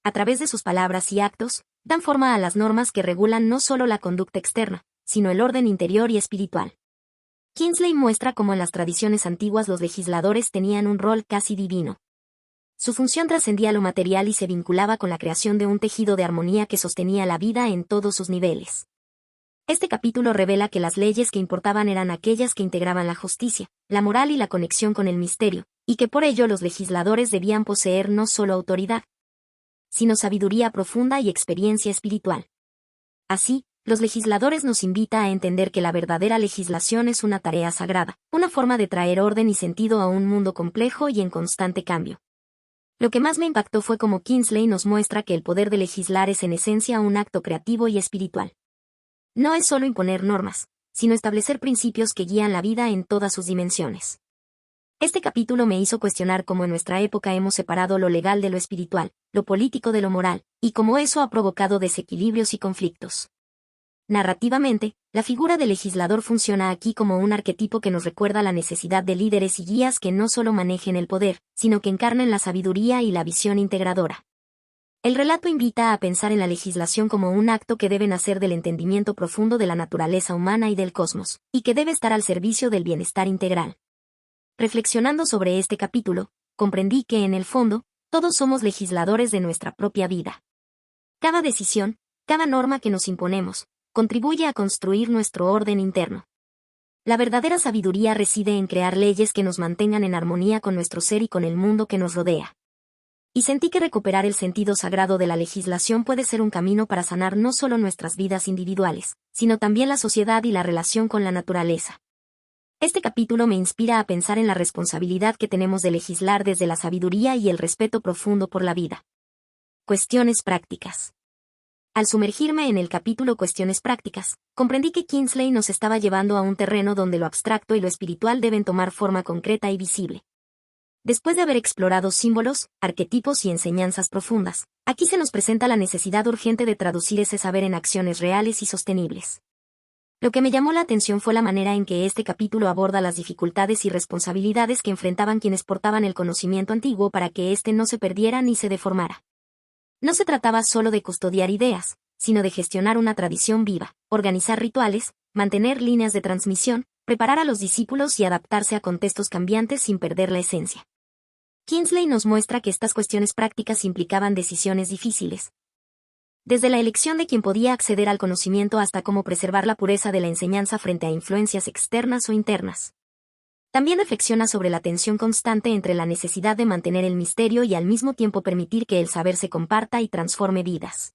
A través de sus palabras y actos, dan forma a las normas que regulan no solo la conducta externa, sino el orden interior y espiritual. Kingsley muestra cómo en las tradiciones antiguas los legisladores tenían un rol casi divino. Su función trascendía lo material y se vinculaba con la creación de un tejido de armonía que sostenía la vida en todos sus niveles. Este capítulo revela que las leyes que importaban eran aquellas que integraban la justicia, la moral y la conexión con el misterio, y que por ello los legisladores debían poseer no solo autoridad, sino sabiduría profunda y experiencia espiritual. Así, los legisladores nos invita a entender que la verdadera legislación es una tarea sagrada, una forma de traer orden y sentido a un mundo complejo y en constante cambio. Lo que más me impactó fue cómo Kingsley nos muestra que el poder de legislar es en esencia un acto creativo y espiritual. No es solo imponer normas, sino establecer principios que guían la vida en todas sus dimensiones. Este capítulo me hizo cuestionar cómo en nuestra época hemos separado lo legal de lo espiritual, lo político de lo moral, y cómo eso ha provocado desequilibrios y conflictos. Narrativamente, la figura del legislador funciona aquí como un arquetipo que nos recuerda la necesidad de líderes y guías que no solo manejen el poder, sino que encarnen la sabiduría y la visión integradora. El relato invita a pensar en la legislación como un acto que debe nacer del entendimiento profundo de la naturaleza humana y del cosmos, y que debe estar al servicio del bienestar integral. Reflexionando sobre este capítulo, comprendí que en el fondo, todos somos legisladores de nuestra propia vida. Cada decisión, cada norma que nos imponemos, contribuye a construir nuestro orden interno. La verdadera sabiduría reside en crear leyes que nos mantengan en armonía con nuestro ser y con el mundo que nos rodea. Y sentí que recuperar el sentido sagrado de la legislación puede ser un camino para sanar no solo nuestras vidas individuales, sino también la sociedad y la relación con la naturaleza. Este capítulo me inspira a pensar en la responsabilidad que tenemos de legislar desde la sabiduría y el respeto profundo por la vida. Cuestiones prácticas. Al sumergirme en el capítulo Cuestiones prácticas, comprendí que Kingsley nos estaba llevando a un terreno donde lo abstracto y lo espiritual deben tomar forma concreta y visible. Después de haber explorado símbolos, arquetipos y enseñanzas profundas, aquí se nos presenta la necesidad urgente de traducir ese saber en acciones reales y sostenibles. Lo que me llamó la atención fue la manera en que este capítulo aborda las dificultades y responsabilidades que enfrentaban quienes portaban el conocimiento antiguo para que éste no se perdiera ni se deformara. No se trataba solo de custodiar ideas, sino de gestionar una tradición viva, organizar rituales, mantener líneas de transmisión, preparar a los discípulos y adaptarse a contextos cambiantes sin perder la esencia. Kingsley nos muestra que estas cuestiones prácticas implicaban decisiones difíciles. Desde la elección de quien podía acceder al conocimiento hasta cómo preservar la pureza de la enseñanza frente a influencias externas o internas. También reflexiona sobre la tensión constante entre la necesidad de mantener el misterio y al mismo tiempo permitir que el saber se comparta y transforme vidas.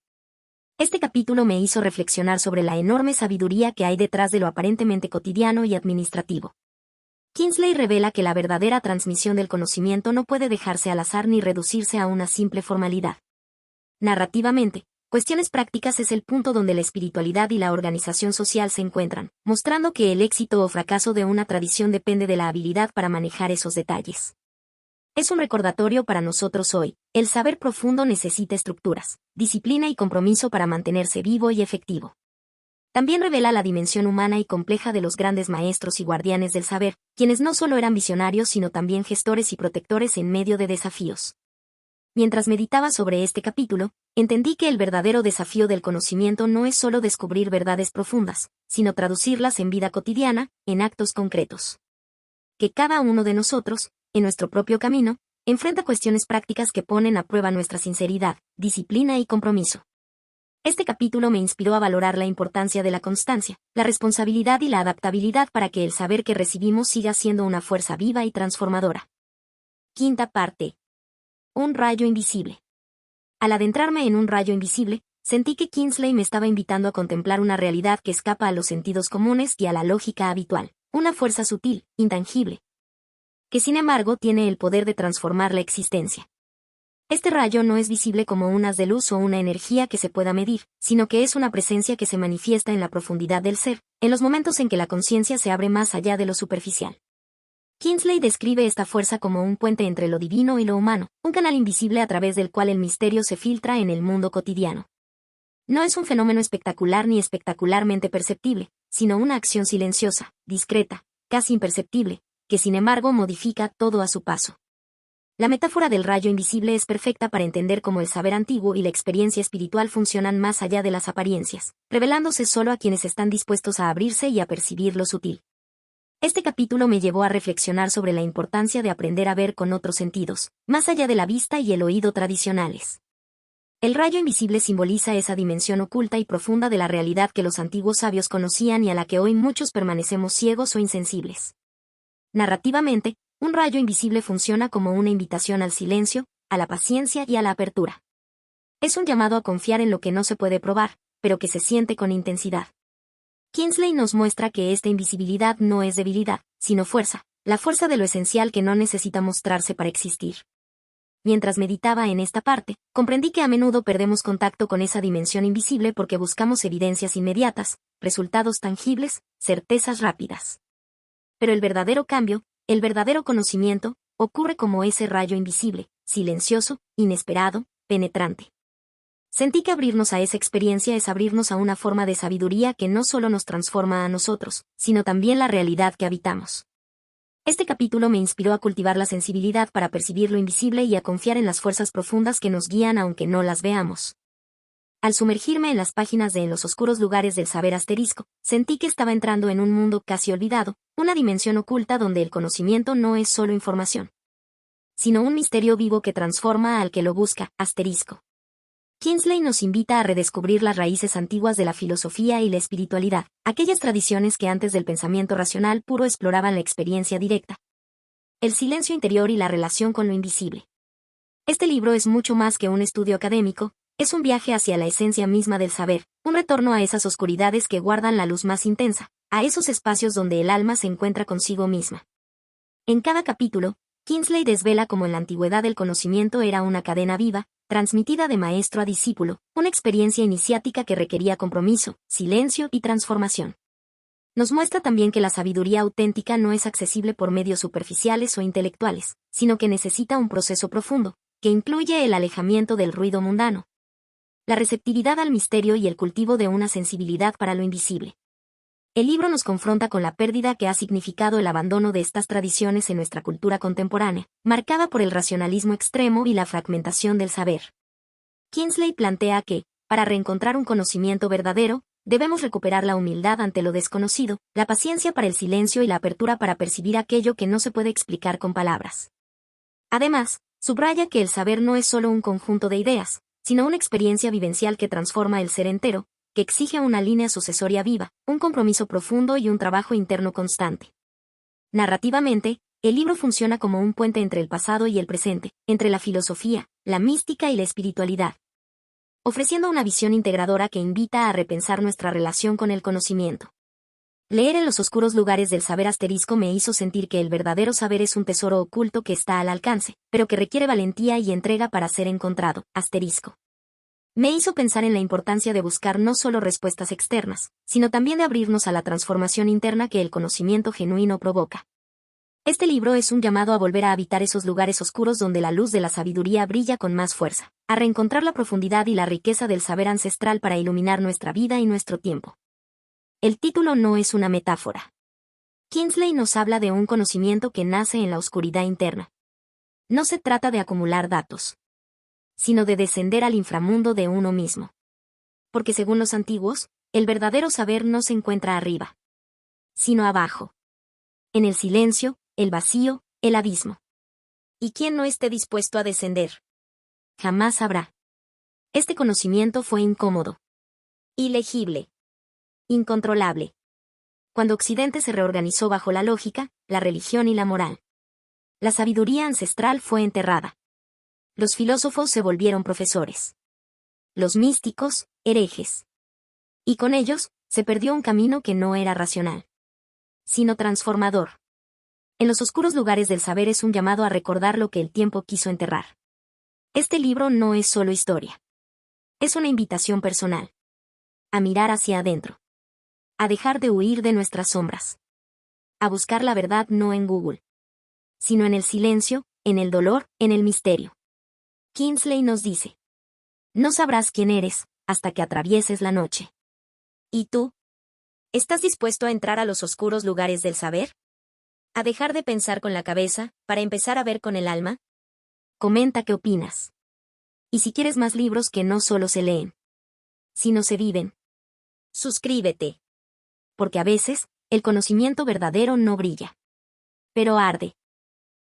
Este capítulo me hizo reflexionar sobre la enorme sabiduría que hay detrás de lo aparentemente cotidiano y administrativo. Kingsley revela que la verdadera transmisión del conocimiento no puede dejarse al azar ni reducirse a una simple formalidad. Narrativamente, Cuestiones prácticas es el punto donde la espiritualidad y la organización social se encuentran, mostrando que el éxito o fracaso de una tradición depende de la habilidad para manejar esos detalles. Es un recordatorio para nosotros hoy: el saber profundo necesita estructuras, disciplina y compromiso para mantenerse vivo y efectivo. También revela la dimensión humana y compleja de los grandes maestros y guardianes del saber, quienes no solo eran visionarios sino también gestores y protectores en medio de desafíos. Mientras meditaba sobre este capítulo, entendí que el verdadero desafío del conocimiento no es solo descubrir verdades profundas, sino traducirlas en vida cotidiana, en actos concretos. Que cada uno de nosotros, en nuestro propio camino, enfrenta cuestiones prácticas que ponen a prueba nuestra sinceridad, disciplina y compromiso. Este capítulo me inspiró a valorar la importancia de la constancia, la responsabilidad y la adaptabilidad para que el saber que recibimos siga siendo una fuerza viva y transformadora. Quinta parte. Un rayo invisible. Al adentrarme en un rayo invisible, sentí que Kingsley me estaba invitando a contemplar una realidad que escapa a los sentidos comunes y a la lógica habitual, una fuerza sutil, intangible, que sin embargo tiene el poder de transformar la existencia. Este rayo no es visible como un haz de luz o una energía que se pueda medir, sino que es una presencia que se manifiesta en la profundidad del ser, en los momentos en que la conciencia se abre más allá de lo superficial. Kingsley describe esta fuerza como un puente entre lo divino y lo humano, un canal invisible a través del cual el misterio se filtra en el mundo cotidiano. No es un fenómeno espectacular ni espectacularmente perceptible, sino una acción silenciosa, discreta, casi imperceptible, que sin embargo modifica todo a su paso. La metáfora del rayo invisible es perfecta para entender cómo el saber antiguo y la experiencia espiritual funcionan más allá de las apariencias, revelándose solo a quienes están dispuestos a abrirse y a percibir lo sutil. Este capítulo me llevó a reflexionar sobre la importancia de aprender a ver con otros sentidos, más allá de la vista y el oído tradicionales. El rayo invisible simboliza esa dimensión oculta y profunda de la realidad que los antiguos sabios conocían y a la que hoy muchos permanecemos ciegos o insensibles. Narrativamente, un rayo invisible funciona como una invitación al silencio, a la paciencia y a la apertura. Es un llamado a confiar en lo que no se puede probar, pero que se siente con intensidad. Kingsley nos muestra que esta invisibilidad no es debilidad, sino fuerza, la fuerza de lo esencial que no necesita mostrarse para existir. Mientras meditaba en esta parte, comprendí que a menudo perdemos contacto con esa dimensión invisible porque buscamos evidencias inmediatas, resultados tangibles, certezas rápidas. Pero el verdadero cambio, el verdadero conocimiento, ocurre como ese rayo invisible, silencioso, inesperado, penetrante. Sentí que abrirnos a esa experiencia es abrirnos a una forma de sabiduría que no solo nos transforma a nosotros, sino también la realidad que habitamos. Este capítulo me inspiró a cultivar la sensibilidad para percibir lo invisible y a confiar en las fuerzas profundas que nos guían aunque no las veamos. Al sumergirme en las páginas de En los oscuros lugares del saber asterisco, sentí que estaba entrando en un mundo casi olvidado, una dimensión oculta donde el conocimiento no es solo información, sino un misterio vivo que transforma al que lo busca, asterisco. Kingsley nos invita a redescubrir las raíces antiguas de la filosofía y la espiritualidad, aquellas tradiciones que antes del pensamiento racional puro exploraban la experiencia directa, el silencio interior y la relación con lo invisible. Este libro es mucho más que un estudio académico, es un viaje hacia la esencia misma del saber, un retorno a esas oscuridades que guardan la luz más intensa, a esos espacios donde el alma se encuentra consigo misma. En cada capítulo, Kingsley desvela cómo en la antigüedad el conocimiento era una cadena viva, transmitida de maestro a discípulo, una experiencia iniciática que requería compromiso, silencio y transformación. Nos muestra también que la sabiduría auténtica no es accesible por medios superficiales o intelectuales, sino que necesita un proceso profundo, que incluye el alejamiento del ruido mundano, la receptividad al misterio y el cultivo de una sensibilidad para lo invisible. El libro nos confronta con la pérdida que ha significado el abandono de estas tradiciones en nuestra cultura contemporánea, marcada por el racionalismo extremo y la fragmentación del saber. Kingsley plantea que, para reencontrar un conocimiento verdadero, debemos recuperar la humildad ante lo desconocido, la paciencia para el silencio y la apertura para percibir aquello que no se puede explicar con palabras. Además, subraya que el saber no es solo un conjunto de ideas, sino una experiencia vivencial que transforma el ser entero, que exige una línea sucesoria viva, un compromiso profundo y un trabajo interno constante. Narrativamente, el libro funciona como un puente entre el pasado y el presente, entre la filosofía, la mística y la espiritualidad, ofreciendo una visión integradora que invita a repensar nuestra relación con el conocimiento. Leer en los oscuros lugares del saber asterisco me hizo sentir que el verdadero saber es un tesoro oculto que está al alcance, pero que requiere valentía y entrega para ser encontrado, asterisco. Me hizo pensar en la importancia de buscar no solo respuestas externas, sino también de abrirnos a la transformación interna que el conocimiento genuino provoca. Este libro es un llamado a volver a habitar esos lugares oscuros donde la luz de la sabiduría brilla con más fuerza, a reencontrar la profundidad y la riqueza del saber ancestral para iluminar nuestra vida y nuestro tiempo. El título no es una metáfora. Kingsley nos habla de un conocimiento que nace en la oscuridad interna. No se trata de acumular datos, sino de descender al inframundo de uno mismo. Porque según los antiguos, el verdadero saber no se encuentra arriba, sino abajo. En el silencio, el vacío, el abismo. ¿Y quién no esté dispuesto a descender? Jamás sabrá. Este conocimiento fue incómodo, ilegible, incontrolable. Cuando Occidente se reorganizó bajo la lógica, la religión y la moral, la sabiduría ancestral fue enterrada. Los filósofos se volvieron profesores. Los místicos, herejes. Y con ellos, se perdió un camino que no era racional, sino transformador. En los oscuros lugares del saber es un llamado a recordar lo que el tiempo quiso enterrar. Este libro no es solo historia. Es una invitación personal. A mirar hacia adentro. A dejar de huir de nuestras sombras. A buscar la verdad no en Google, sino en el silencio, en el dolor, en el misterio. Kingsley nos dice: no sabrás quién eres, hasta que atravieses la noche. ¿Y tú? ¿Estás dispuesto a entrar a los oscuros lugares del saber? ¿A dejar de pensar con la cabeza, para empezar a ver con el alma? Comenta qué opinas. Y si quieres más libros que no solo se leen, sino se viven, suscríbete. Porque a veces, el conocimiento verdadero no brilla, pero arde.